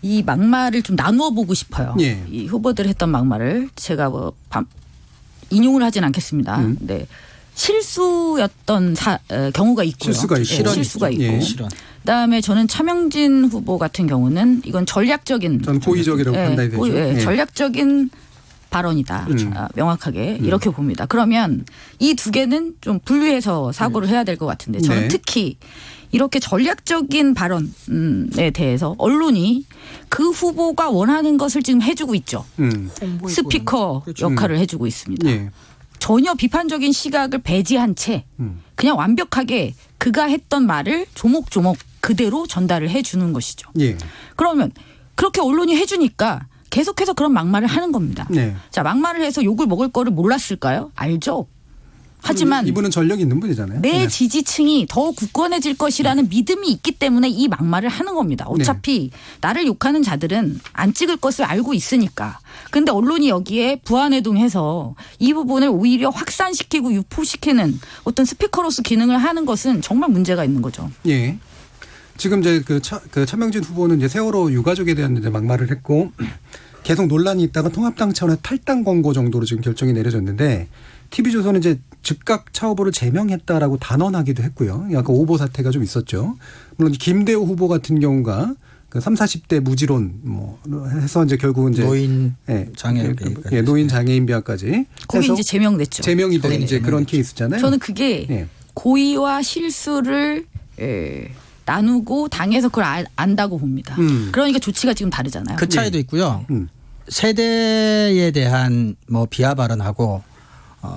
이 막말을 좀 나누어 보고 싶어요. 이 후보들 했던 막말을 제가 인용을 하진 않겠습니다. 네. 실수였던 경우가 있고요. 실수가 있고. 그다음에 저는 차명진 후보 같은 경우는 이건 전략적인 전 고의적이라고 판단이 되죠. 전략적인 발언이다. 명확하게 이렇게 봅니다. 그러면 이 두 개는 좀 분리해서 사고를 해야 될 것 같은데 저는 특히 이렇게 전략적인 발언에 대해서 언론이 그 후보가 원하는 것을 지금 해주고 있죠. 스피커 역할을 해주고 있습니다. 전혀 비판적인 시각을 배제한 채 그냥 완벽하게 그가 했던 말을 조목조목 그대로 전달을 해주는 것이죠. 그러면 그렇게 언론이 해주니까 계속해서 그런 막말을 하는 겁니다. 자, 막말을 해서 욕을 먹을 거를 몰랐을까요? 알죠. 하지만 이분은 전력이 있는 분이잖아요. 내 지지층이 더 굳건해질 것이라는 믿음이 있기 때문에 이 막말을 하는 겁니다. 어차피 나를 욕하는 자들은 안 찍을 것을 알고 있으니까. 근데 언론이 여기에 부안해동해서 이 부분을 오히려 확산시키고 유포시키는 어떤 스피커로서 기능을 하는 것은 정말 문제가 있는 거죠. 지금 이제 그 차명진 후보는 이제 세월호 유가족에 대한 이제 막말을 했고 계속 논란이 있다가 통합당 차원의 탈당 권고 정도로 지금 결정이 내려졌는데 TV조선은 이제 즉각 차후보를 제명했다라고 단언하기도 했고요. 약간 오보 사태가 좀 있었죠. 물론 김대호 후보 같은 경우가 그 30, 40대 무지론 뭐 해서 이제 결국은 이제 노인 장애인 노인 장애인 비하까지 거기 이제 제명됐죠. 제명이 된 이제 그런 케이스잖아요. 저는 그게 고의와 실수를 나누고 당에서 그걸 안다고 봅니다. 그러니까 조치가 지금 다르잖아요. 그 차이도 있고요. 세대에 대한 뭐 비하 발언하고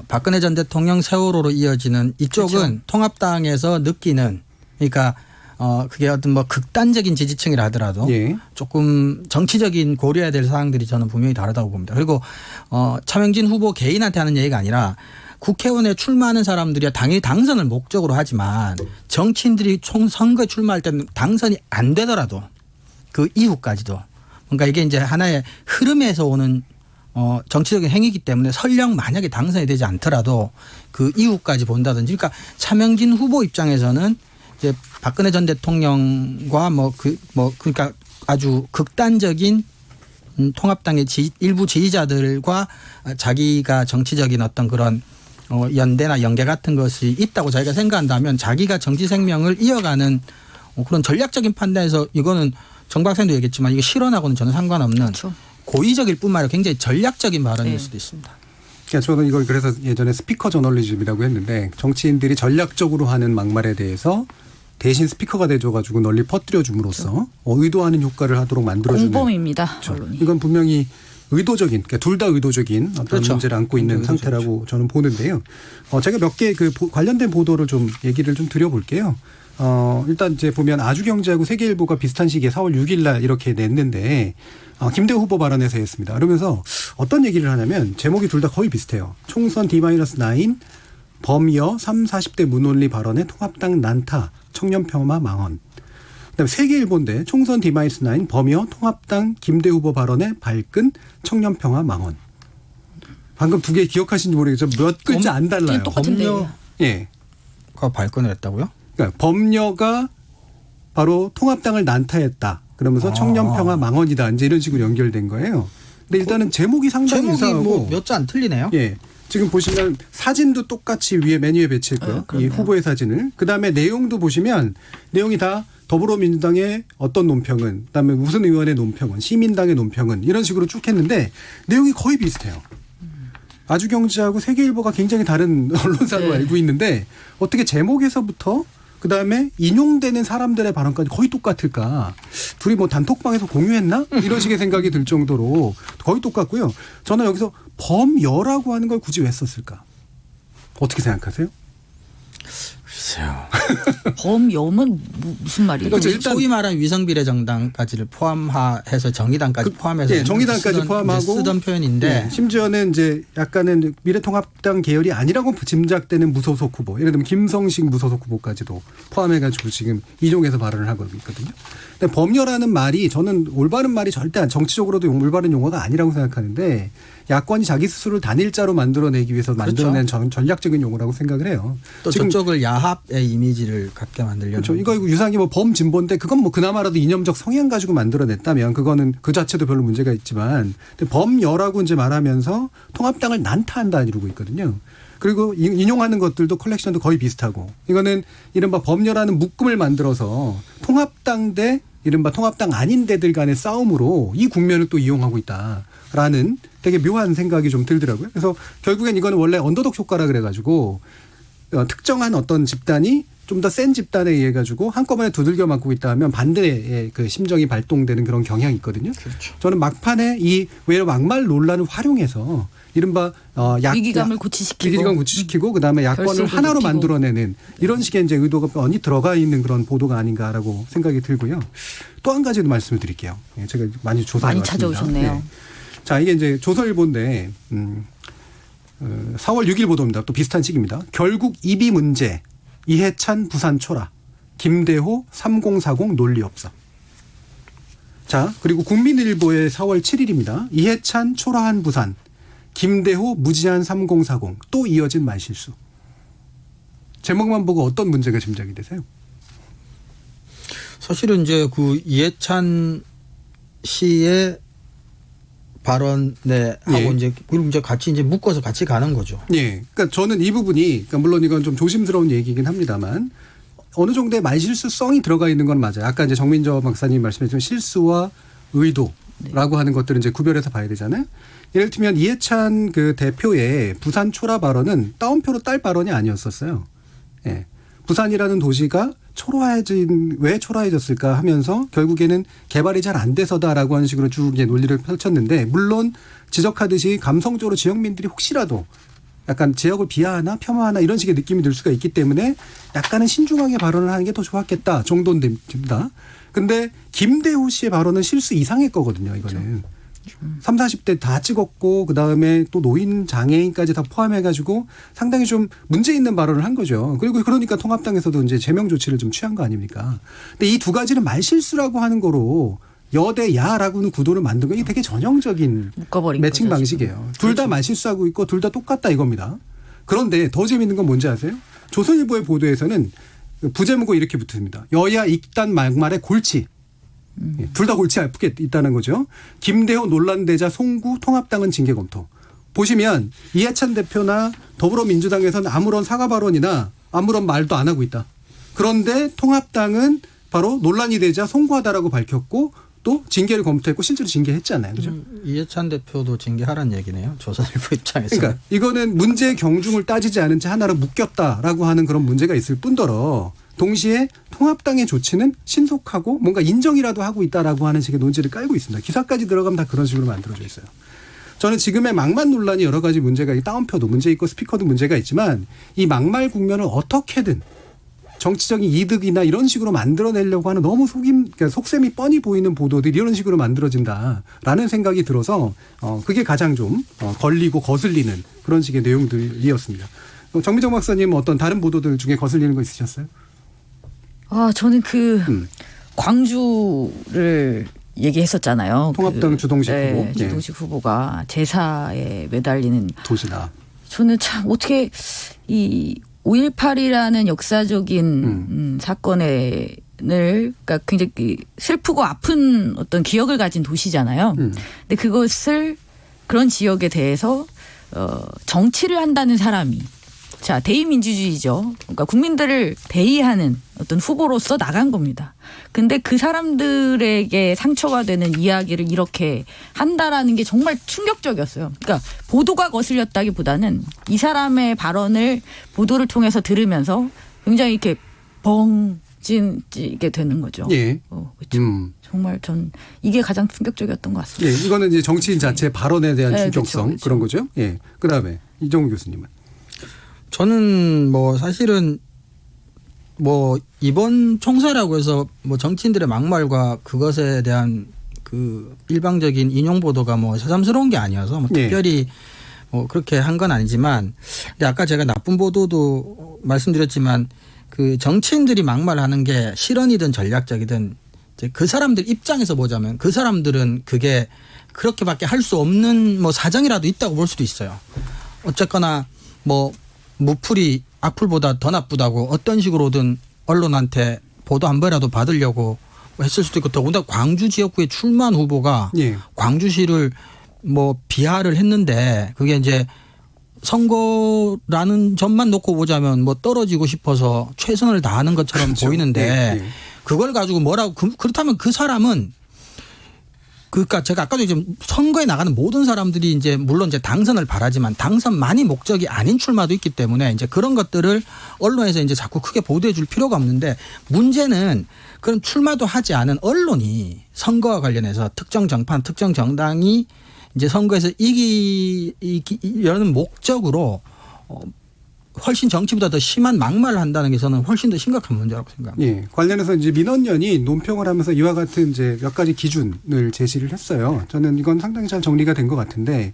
박근혜 전 대통령 세월호로 이어지는 이쪽은 통합당에서 느끼는 그러니까 그게 어떤 뭐 극단적인 지지층이라 하더라도 조금 정치적인 고려해야 될 사항들이 저는 분명히 다르다고 봅니다. 그리고 차명진 후보 개인한테 하는 얘기가 아니라 국회의원에 출마하는 사람들이 당연히 당선을 목적으로 하지만 정치인들이 선거에 출마할 때는 당선이 안 되더라도 그 이후까지도 그러니까 이게 이제 하나의 흐름에서 오는 정치적인 행위이기 때문에 설령 만약에 당선이 되지 않더라도 그 이후까지 본다든지 그러니까 차명진 후보 입장에서는 이제 박근혜 전 대통령과 그러니까 아주 극단적인 통합당의 일부 지지자들과 자기가 정치적인 어떤 그런 연대나 연계 같은 것이 있다고 자기가 생각한다면 자기가 정치 생명을 이어가는 그런 전략적인 판단에서 이거는 정 박사님도 얘기했지만 이게 실언하고는 전혀 상관없는 고의적일 뿐만 아니라 굉장히 전략적인 발언일 수도 있습니다. 그러니까 저는 이걸 그래서 예전에 스피커 저널리즘이라고 했는데 정치인들이 전략적으로 하는 막말에 대해서 대신 스피커가 돼줘가지고 널리 퍼뜨려줌으로써 의도하는 효과를 하도록 만들어주는 공범입니다. 이건 분명히 의도적인, 그러니까 둘 다 의도적인 어떤 문제를 안고 있는 상태라고 저는 보는데요. 제가 몇 개 그 관련된 보도를 좀 얘기를 좀 드려볼게요. 일단 이제 보면 아주경제하고 세계일보가 비슷한 시기에 4월 6일 날 이렇게 냈는데 김대호 후보 발언에서 했습니다. 그러면서 어떤 얘기를 하냐면 제목이 둘 다 거의 비슷해요. 총선 D-9 범여 3, 40대 문원리 발언에 통합당 난타, 청년평화 망언. 그다음에 세계일보인데 총선 D-9 범여 통합당 김대호 후보 발언에 발끈 청년평화 망언. 방금 두 개 기억하시는지 모르겠지만 몇 글자 안 달라요. 똑같은데요. 가 발끈을 했다고요? 그러니까 범여가 바로 통합당을 난타했다. 그러면서 청년평화 망언이다. 이제 이런 식으로 연결된 거예요. 근데 일단은 제목이 상당히 이상하고 뭐 몇 자 안 틀리네요. 지금 보시면 사진도 똑같이 위에 메뉴에 배치했고요. 이 후보의 사진을. 그다음에 내용도 보시면 내용이 다 더불어민주당의 어떤 논평은 그다음에 무슨 의원의 논평은 시민당의 논평은 이런 식으로 쭉 했는데 내용이 거의 비슷해요. 아주경제하고 세계일보가 굉장히 다른 언론사로 알고 있는데 어떻게 제목에서부터 그다음에 인용되는 사람들의 발언까지 거의 똑같을까? 둘이 뭐 단톡방에서 공유했나? 이런 식의 생각이 들 정도로 거의 똑같고요. 저는 여기서 범여라고 하는 걸 굳이 왜 썼을까? 어떻게 생각하세요? 글쎄요. 범여면 무슨 말이에요? 그러니까 일단 소위 말하는 위성비례정당까지를 포함해서 정의당까지 포함해서 예, 정의당까지 포함하고 쓰던 표현인데 예, 심지어는 이제 약간은 미래통합당 계열이 아니라고 짐작되는 무소속 후보, 예를 들면 김성식 무소속 후보까지도 포함해가지고 지금 인용해서 발언을 하고 있거든요. 근데 범여라는 말이 저는 올바른 말이 절대 정치적으로도 올바른 용어가 아니라고 생각하는데 야권이 자기 스스로를 단일자로 만들어내기 위해서 만들어낸 전략적인 용어라고 생각을 해요. 또 저쪽을 야합의 이미지를 갖게 만들려는. 그렇죠. 이거 유상이 뭐 범진보인데 그건 뭐 그나마라도 이념적 성향 가지고 만들어냈다면 그거는 그 자체도 별로 문제가 있지만 근데 범여라고 이제 말하면서 통합당을 난타한다 이러고 있거든요. 그리고 인용하는 것들도 컬렉션도 거의 비슷하고 이거는 이른바 범여라는 묶음을 만들어서 통합당 대 이른바 통합당 아닌 데들 간의 싸움으로 이 국면을 또 이용하고 있다라는 되게 묘한 생각이 좀 들더라고요. 그래서 결국엔 이거는 원래 언더독 효과라 그래가지고 특정한 어떤 집단이 좀 더 센 집단에 의해 가지고 한꺼번에 두들겨 맞고 있다 하면 반대의 그 심정이 발동되는 그런 경향이 있거든요. 그렇죠. 저는 막판에 이 외로 막말 논란을 활용해서 이른바 위기감을 고취시키고 위기감 고취시키고 그다음에 야권을 하나로 높이고. 만들어내는 이런 식의 이제 의도가 뻔히 들어가 있는 그런 보도가 아닌가라고 생각이 들고요. 또 한 가지도 말씀을 드릴게요. 예, 제가 많이 조사해 많이 왔습니다. 찾아오셨네요. 네. 자, 이게 이제 조선일보인데 4월 6일 보도입니다. 또 비슷한 시기입니다. 결국 입이 문제. 이해찬 부산 초라. 김대호 3040 논리 없어. 자, 그리고 국민일보의 4월 7일입니다. 이해찬 초라한 부산. 김대호 무지한 3040. 또 이어진 말실수. 제목만 보고 어떤 문제가 짐작이 되세요? 사실은 이제 그 이해찬 씨의 발언에 하고 예. 이제 같이 이제 묶어서 같이 가는 거죠. 예. 그러니까 저는 이 부분이 그러니까 물론 이건 좀 조심스러운 얘기이긴 합니다만 어느 정도의 말실수성이 들어가 있는 건 맞아요. 아까 이제 정민저 박사님 말씀해주신 실수와 의도라고 하는 것들은 이제 구별해서 봐야 되잖아요. 예를 들면 이해찬 그 대표의 부산 초라 발언은 따옴표로 딸 발언이 아니었었어요. 예. 부산이라는 도시가 왜 초라해졌을까 하면서 결국에는 개발이 잘 안 돼서다라고 하는 식으로 쭉 이제 논리를 펼쳤는데 물론 지적하듯이 감성적으로 지역민들이 혹시라도 약간 지역을 비하하나 폄하하나 이런 식의 느낌이 들 수가 있기 때문에 약간은 신중하게 발언을 하는 게 더 좋았겠다 정도는 됩니다. 근데 김대호 씨의 발언은 실수 이상의 거거든요. 이거는. 30, 40대 다 찍었고 그다음에 또 노인 장애인까지 다 포함해가지고 상당히 좀 문제 있는 발언을 한 거죠. 그리고 그러니까 통합당에서도 이제 제명 조치를 좀 취한 거 아닙니까? 근데 이 두 가지는 말실수라고 하는 거로 여대 야라고는 구도를 만든 거 이게 되게 전형적인 묶어버린 매칭 거죠, 방식이에요. 둘 다 말실수하고 있고 둘 다 똑같다 이겁니다. 그런데 더 재밌는 건 뭔지 아세요? 조선일보의 보도에서는 부제목을 이렇게 붙습니다. 여야 익단 막말의 골치. 둘 다 골치 아프게 있다는 거죠. 김대호 논란대자 송구 통합당은 징계 검토. 보시면 이해찬 대표나 더불어민주당에서는 아무런 사과 발언이나 아무런 말도 안 하고 있다. 그런데 통합당은 바로 논란이 되자 송구하다라고 밝혔고 또 징계를 검토했고 실제로 징계했잖아요. 그죠? 이해찬 대표도 징계하라는 얘기네요. 조선일보 입장에서. 그러니까 이거는 문제의 경중을 따지지 않은 채 하나로 묶였다라고 하는 그런 문제가 있을 뿐더러 동시에 통합당의 조치는 신속하고 뭔가 인정이라도 하고 있다라고 하는 식의 논지를 깔고 있습니다. 기사까지 들어가면 다 그런 식으로 만들어져 있어요. 저는 지금의 막말 논란이 여러 가지 문제가 다운표도 문제 있고 스피커도 문제가 있지만 이 막말 국면을 어떻게든 정치적인 이득이나 이런 식으로 만들어내려고 하는 너무 그러니까 속셈이 뻔히 보이는 보도들이 이런 식으로 만들어진다라는 생각이 들어서 그게 가장 좀 걸리고 거슬리는 그런 식의 내용들이었습니다. 정미정 박사님 어떤 다른 보도들 중에 거슬리는 거 있으셨어요? 저는 광주를 얘기했었잖아요. 통합당 주동식 네, 후보. 주동식 후보가 제사에 매달리는 도시나. 저는 참 어떻게 이 5.18이라는 역사적인 사건을 그러니까 굉장히 슬프고 아픈 어떤 기억을 가진 도시잖아요. 근데 그것을 그런 지역에 대해서 정치를 한다는 사람이 자 대의민주주의죠. 그러니까 국민들을 대의하는 어떤 후보로서 나간 겁니다. 근데 그 사람들에게 상처가 되는 이야기를 이렇게 한다라는 게 정말 충격적이었어요. 그러니까 보도가 거슬렸다기보다는 이 사람의 발언을 보도를 통해서 들으면서 굉장히 이렇게 벙찌게 되는 거죠. 예. 그렇죠. 정말 전 이게 가장 충격적이었던 것 같습니다. 예, 이거는 이제 정치인 자체 발언에 대한 네, 충격성 그렇죠. 그런 거죠. 예. 그다음에 이정우 교수님은 저는 뭐 사실은 뭐 이번 총선이라고 해서 뭐 정치인들의 막말과 그것에 대한 그 일방적인 인용 보도가 뭐 새삼스러운 게 아니어서 뭐 예. 특별히 뭐 그렇게 한 건 아니지만 근데 아까 제가 나쁜 보도도 말씀드렸지만 그 정치인들이 막말하는 게 실언이든 전략적이든 이제 그 사람들 입장에서 보자면 그 사람들은 그게 그렇게밖에 할 수 없는 뭐 사정이라도 있다고 볼 수도 있어요. 어쨌거나 뭐 무풀이 악플보다 더 나쁘다고 어떤 식으로든 언론한테 보도 한 번이라도 받으려고 했을 수도 있고 더군다나 광주 지역구에 출마한 후보가 예. 광주시를 뭐 비하를 했는데 그게 이제 선거라는 점만 놓고 보자면 뭐 떨어지고 싶어서 최선을 다하는 것처럼 그렇죠. 보이는데 예, 예. 그걸 가지고 뭐라고 그렇다면 그 사람은 그러니까 제가 아까도 이제 선거에 나가는 모든 사람들이 이제 물론 이제 당선을 바라지만 당선만이 목적이 아닌 출마도 있기 때문에 이제 그런 것들을 언론에서 이제 자꾸 크게 보도해 줄 필요가 없는데 문제는 그런 출마도 하지 않은 언론이 선거와 관련해서 특정 정판, 특정 정당이 이제 선거에서 이기려는 목적으로 훨씬 정치보다 더 심한 막말을 한다는 게 저는 훨씬 더 심각한 문제라고 생각합니다. 예. 관련해서 이제 민원연이 논평을 하면서 이와 같은 이제 몇 가지 기준을 제시를 했어요. 저는 이건 상당히 잘 정리가 된 것 같은데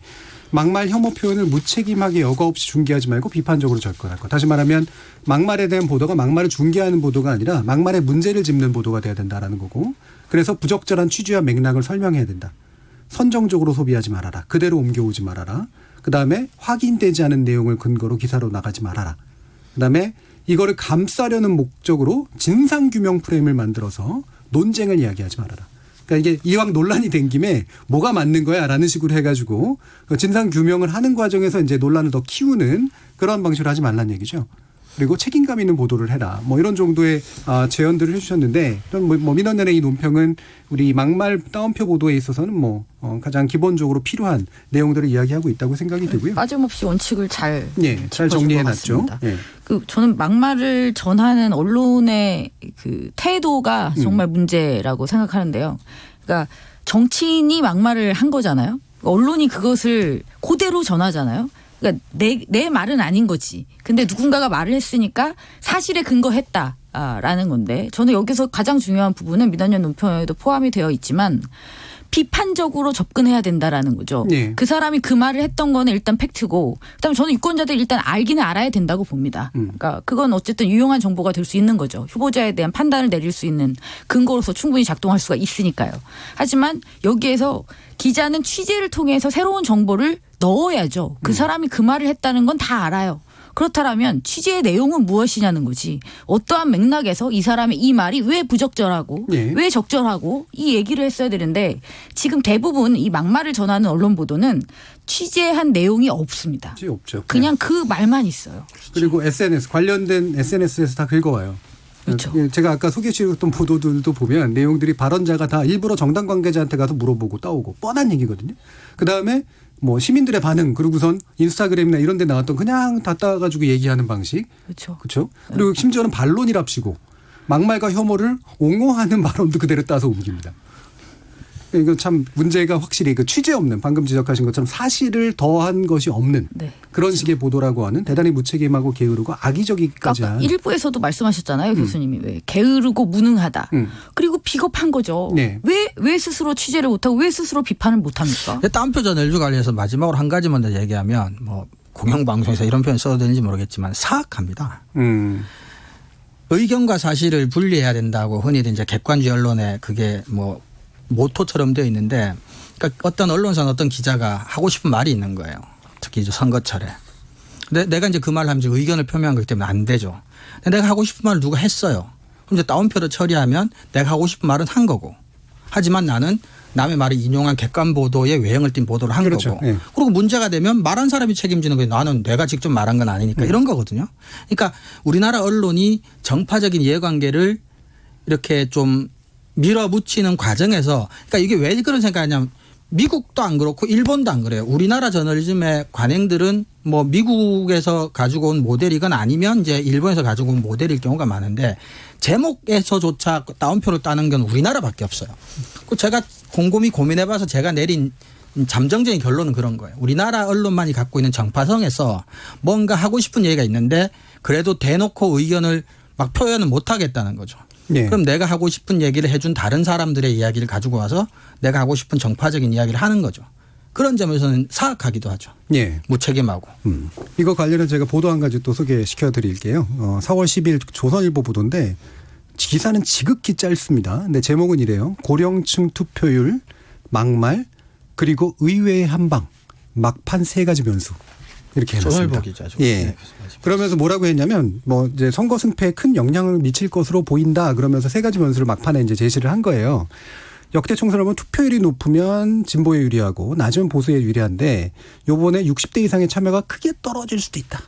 막말 혐오 표현을 무책임하게 여과 없이 중계하지 말고 비판적으로 접근할 것. 다시 말하면 막말에 대한 보도가 막말을 중계하는 보도가 아니라 막말의 문제를 짚는 보도가 돼야 된다라는 거고 그래서 부적절한 취지와 맥락을 설명해야 된다. 선정적으로 소비하지 말아라. 그대로 옮겨오지 말아라. 그다음에 확인되지 않은 내용을 근거로 기사로 나가지 말아라. 그다음에 이거를 감싸려는 목적으로 진상규명 프레임을 만들어서 논쟁을 이야기하지 말아라. 그러니까 이게 이왕 논란이 된 김에 뭐가 맞는 거야 라는 식으로 해가지고 진상규명을 하는 과정에서 이제 논란을 더 키우는 그런 방식으로 하지 말라는 얘기죠. 그리고 책임감 있는 보도를 해라. 뭐 이런 정도의 제언들을 해주셨는데 뭐 민원연의 이 논평은 우리 막말 따옴표 보도에 있어서는 뭐 가장 기본적으로 필요한 내용들을 이야기하고 있다고 생각이 들고요. 빠짐없이 원칙을 잘 잘 정리해놨죠. 예. 저는 막말을 전하는 언론의 그 태도가 정말 문제라고 생각하는데요. 그러니까 정치인이 막말을 한 거잖아요. 언론이 그것을 그대로 전하잖아요. 그러니까 내 말은 아닌 거지. 근데 누군가가 말을 했으니까 사실에 근거했다라는 건데 저는 여기서 가장 중요한 부분은 민원연 논평에도 포함이 되어 있지만 비판적으로 접근해야 된다라는 거죠. 네. 그 사람이 그 말을 했던 거는 일단 팩트고 그다음에 저는 유권자들이 일단 알기는 알아야 된다고 봅니다. 그러니까 그건 어쨌든 유용한 정보가 될 수 있는 거죠. 후보자에 대한 판단을 내릴 수 있는 근거로서 충분히 작동할 수가 있으니까요. 하지만 여기에서 기자는 취재를 통해서 새로운 정보를 넣어야죠. 그 사람이 그 말을 했다는 건 다 알아요. 그렇다면 취재의 내용은 무엇이냐는 거지. 어떠한 맥락에서 이 사람의 이 말이 왜 부적절하고 왜 적절하고 이 얘기를 했어야 되는데 지금 대부분 이 막말을 전하는 언론 보도는 취재한 내용이 없습니다. 없죠. 그냥 그 말만 있어요. 그리고 SNS 관련된 SNS에서 다 긁어와요. 그렇죠. 제가 아까 소개해드렸던 보도들도 보면 내용들이 발언자가 다 일부러 정당 관계자한테 가서 물어보고 따오고 뻔한 얘기거든요. 그다음에 뭐 시민들의 반응 그리고선 인스타그램이나 이런 데 나왔던 그냥 다 따가지고 얘기하는 방식. 그렇죠. 그렇죠. 그리고 심지어는 반론이랍시고 막말과 혐오를 옹호하는 발언도 그대로 따서 옮깁니다. 이거 참 문제가 확실히 그 취재 없는 방금 지적하신 것처럼 사실을 더한 것이 없는 그런 식의 보도라고 하는 대단히 무책임하고 게으르고 악의적이까지 한. 일부에서도 말씀하셨잖아요. 교수님이. 왜 게으르고 무능하다. 그리고 비겁한 거죠. 네. 왜 스스로 취재를 못하고 왜 스스로 비판을 못합니까? 따옴표 전 LG 관련해서 마지막으로 한 가지만 더 얘기하면 뭐 공영방송에서 이런 표현 써도 되는지 모르겠지만 사악합니다. 의견과 사실을 분리해야 된다고 흔히들 이제 객관주의 언론에 그게 뭐 모토처럼 되어 있는데 그러니까 어떤 언론사나 어떤 기자가 하고 싶은 말이 있는 거예요. 특히 이제 선거철에. 근데 내가 이제 그 말을 하면 의견을 표명한 거기 때문에 안 되죠. 근데 내가 하고 싶은 말을 누가 했어요. 그럼 이제 따옴표로 처리하면 내가 하고 싶은 말은 한 거고. 하지만 나는 남의 말을 인용한 객관 보도에 외형을 띈 보도를 한 거고. 네. 그리고 문제가 되면 말한 사람이 책임지는 거예요. 나는 내가 직접 말한 건 아니니까 이런 거거든요. 그러니까 우리나라 언론이 정파적인 이해관계를 이렇게 좀 밀어붙이는 과정에서 그러니까 이게 왜 그런 생각하냐면 미국도 안 그렇고 일본도 안 그래요. 우리나라 저널리즘의 관행들은 뭐 미국에서 가지고 온 모델이건 아니면 이제 일본에서 가지고 온 모델일 경우가 많은데 제목에서조차 따옴표를 따는 건 우리나라밖에 없어요. 그 제가 곰곰이 고민해봐서 제가 내린 잠정적인 결론은 그런 거예요. 우리나라 언론만이 갖고 있는 정파성에서 뭔가 하고 싶은 얘기가 있는데 그래도 대놓고 의견을 막 표현을 못 하겠다는 거죠. 네. 그럼 내가 하고 싶은 얘기를 해준 다른 사람들의 이야기를 가지고 와서 내가 하고 싶은 정파적인 이야기를 하는 거죠. 그런 점에서는 사악하기도 하죠. 예. 무책임하고. 이거 관련해서 제가 보도 한 가지 또 소개시켜 드릴게요. 4월 10일 조선일보 보도인데 기사는 지극히 짧습니다. 근데 제목은 이래요. 고령층 투표율, 막말, 그리고 의회의 한방, 막판 3가지 변수. 이렇게 해놨습니다. 조선일보 기자죠. 예. 네. 그러면서 뭐라고 했냐면 뭐 이제 선거 승패에 큰 영향을 미칠 것으로 보인다. 그러면서 3가지 변수를 막판에 이제 제시를 한 거예요. 역대 총선을 보면 투표율이 높으면 진보에 유리하고 낮으면 보수에 유리한데 요번에 60대 이상의 참여가 크게 떨어질 수도 있다.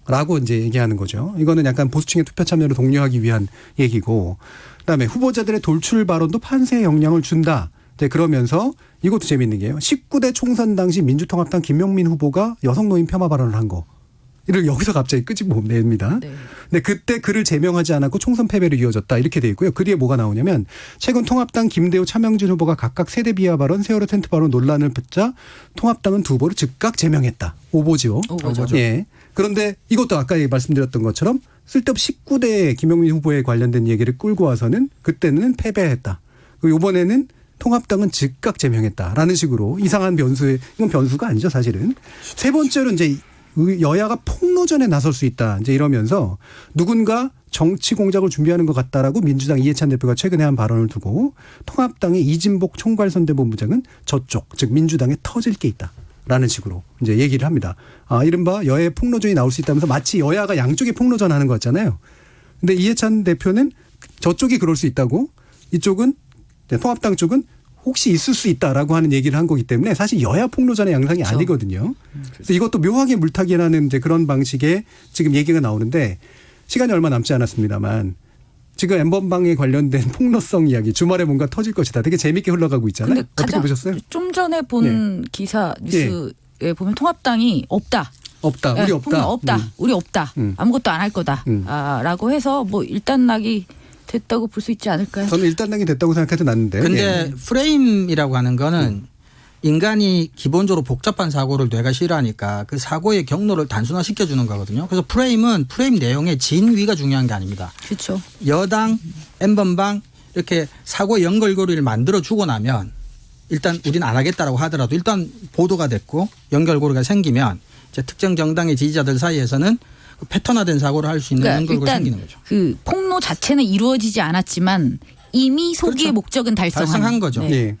라고 이제 얘기하는 거죠. 이거는 약간 보수층의 투표 참여를 독려하기 위한 얘기고 그다음에 후보자들의 돌출 발언도 판세에 영향을 준다. 네, 그러면서 이것도 재밌는 게요. 19대 총선 당시 민주통합당 김용민 후보가 여성 노인 폄하 발언을 한 거. 이를 여기서 갑자기 끄집어 냅니다. 네. 근데 그때 그를 제명하지 않았고 총선 패배로 이어졌다. 이렇게 돼 있고요. 그 뒤에 뭐가 나오냐면 최근 통합당 김대우 차명진 후보가 각각 세대 비하 발언, 세월호 텐트 발언 논란을 붙자 통합당은 두 후보를 즉각 제명했다. 오보죠. 오보죠. 예. 그런데 이것도 아까 말씀드렸던 것처럼 쓸데없이 19대 김용민 후보에 관련된 얘기를 끌고 와서는 그때는 패배했다. 그리고 이번에는 통합당은 즉각 제명했다라는 식으로 이상한 변수에 이건 변수가 아니죠 사실은. 세 번째로 이제 여야가 폭로전에 나설 수 있다. 이제 이러면서 누군가 정치 공작을 준비하는 것 같다라고 민주당 이해찬 대표가 최근에 한 발언을 두고 통합당의 이진복 총괄선대본부장은 저쪽 즉 민주당에 터질 게 있다라는 식으로 이제 얘기를 합니다. 아 이른바 여야의 폭로전이 나올 수 있다면서 마치 여야가 양쪽에 폭로전 하는 것 같잖아요. 근데 이해찬 대표는 저쪽이 그럴 수 있다고 이쪽은 통합당 쪽은 혹시 있을 수 있다라고 하는 얘기를 한 거기 때문에 사실 여야 폭로전의 양상이 그렇죠. 아니거든요. 그래서 이것도 묘하게 물타기라는 이제 그런 방식의 지금 얘기가 나오는데 시간이 얼마 남지 않았습니다만 지금 엠번방에 관련된 폭로성 이야기 주말에 뭔가 터질 것이다. 되게 재밌게 흘러가고 있잖아요. 근데 어떻게 보셨어요? 좀 전에 본 기사 뉴스에 보면 통합당이 없다. 없다. 우리 없다. 우리 없다. 아무것도 안 할 거다. 라고 해서 뭐 일단락이 됐다고 볼 수 있지 않을까요? 저는 일단락이 됐다고 생각해도 났는데. 근데 프레임이라고 하는 거는 인간이 기본적으로 복잡한 사고를 뇌가 싫어하니까 그 사고의 경로를 단순화시켜주는 거거든요. 그래서 프레임 내용의 진위가 중요한 게 아닙니다. 그렇죠. 여당, N번방 이렇게 사고의 연결고리를 만들어주고 나면 일단 우리는 안 하겠다라고 하더라도 일단 보도가 됐고 연결고리가 생기면 이제 특정 정당의 지지자들 사이에서는 패턴화된 사고를 할 수 있는 연결고리가 생기는 거죠. 그 폭로 자체는 이루어지지 않았지만 이미 소기의 그렇죠. 목적은 달성한 거죠. 네. 네.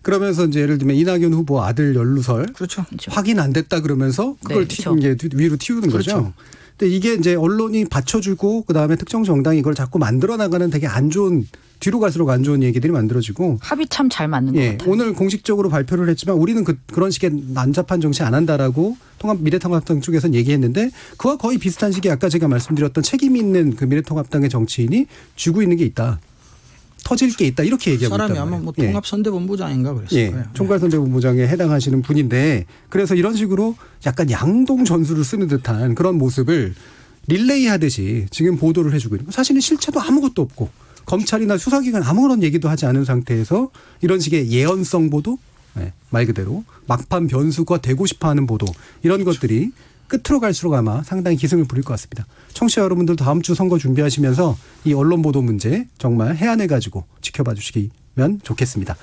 그러면서 이제 예를 들면 이낙연 후보 아들 연루설 그렇죠. 확인 안 됐다 그러면서 그걸 네, 그렇죠. 이제 위로 틔우는 그렇죠. 거죠. 근데 이게 이제 언론이 받쳐주고 그다음에 특정 정당이 이걸 자꾸 만들어 나가는 되게 안 좋은 뒤로 갈수록 안 좋은 얘기들이 만들어지고 합이 참 잘 맞는 것 같아요. 오늘 공식적으로 발표를 했지만 우리는 그런 식의 난잡한 정치 안 한다라고 미래통합당 쪽에서는 얘기했는데 그와 거의 비슷한 시기에 아까 제가 말씀드렸던 책임 있는 그 미래통합당의 정치인이 쥐고 있는 게 있다. 터질 게 있다. 이렇게 얘기하고 있다. 사람이 아마 뭐 통합선대본부장인가 그랬을 거예요. 총괄선대본부장에 해당하시는 분인데 그래서 이런 식으로 약간 양동 전술을 쓰는 듯한 그런 모습을 릴레이 하듯이 지금 보도를 해주고 있는 거. 사실은 실체도 아무것도 없고 검찰이나 수사기관 아무런 얘기도 하지 않은 상태에서 이런 식의 예언성 보도 말 그대로 막판 변수가 되고 싶어하는 보도 이런 것들이 끝으로 갈수록 아마 상당히 기승을 부릴 것 같습니다. 청취자 여러분들 다음 주 선거 준비하시면서 이 언론 보도 문제 정말 해안해가지고 지켜봐 주시면 좋겠습니다.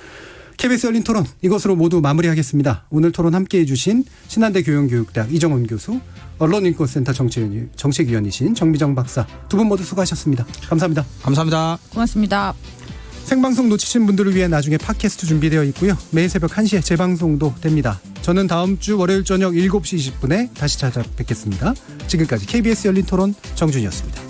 KBS 열린 토론 이것으로 모두 마무리하겠습니다. 오늘 토론 함께해 주신 신한대 교양교육대학 이정훈 교수, 언론인권센터 정책위원이신 정미정 박사 두 분 모두 수고하셨습니다. 감사합니다. 감사합니다. 고맙습니다. 생방송 놓치신 분들을 위해 나중에 팟캐스트 준비되어 있고요. 매일 새벽 1시에 재방송도 됩니다. 저는 다음 주 월요일 저녁 7시 20분에 다시 찾아뵙겠습니다. 지금까지 KBS 열린 토론 정준이었습니다.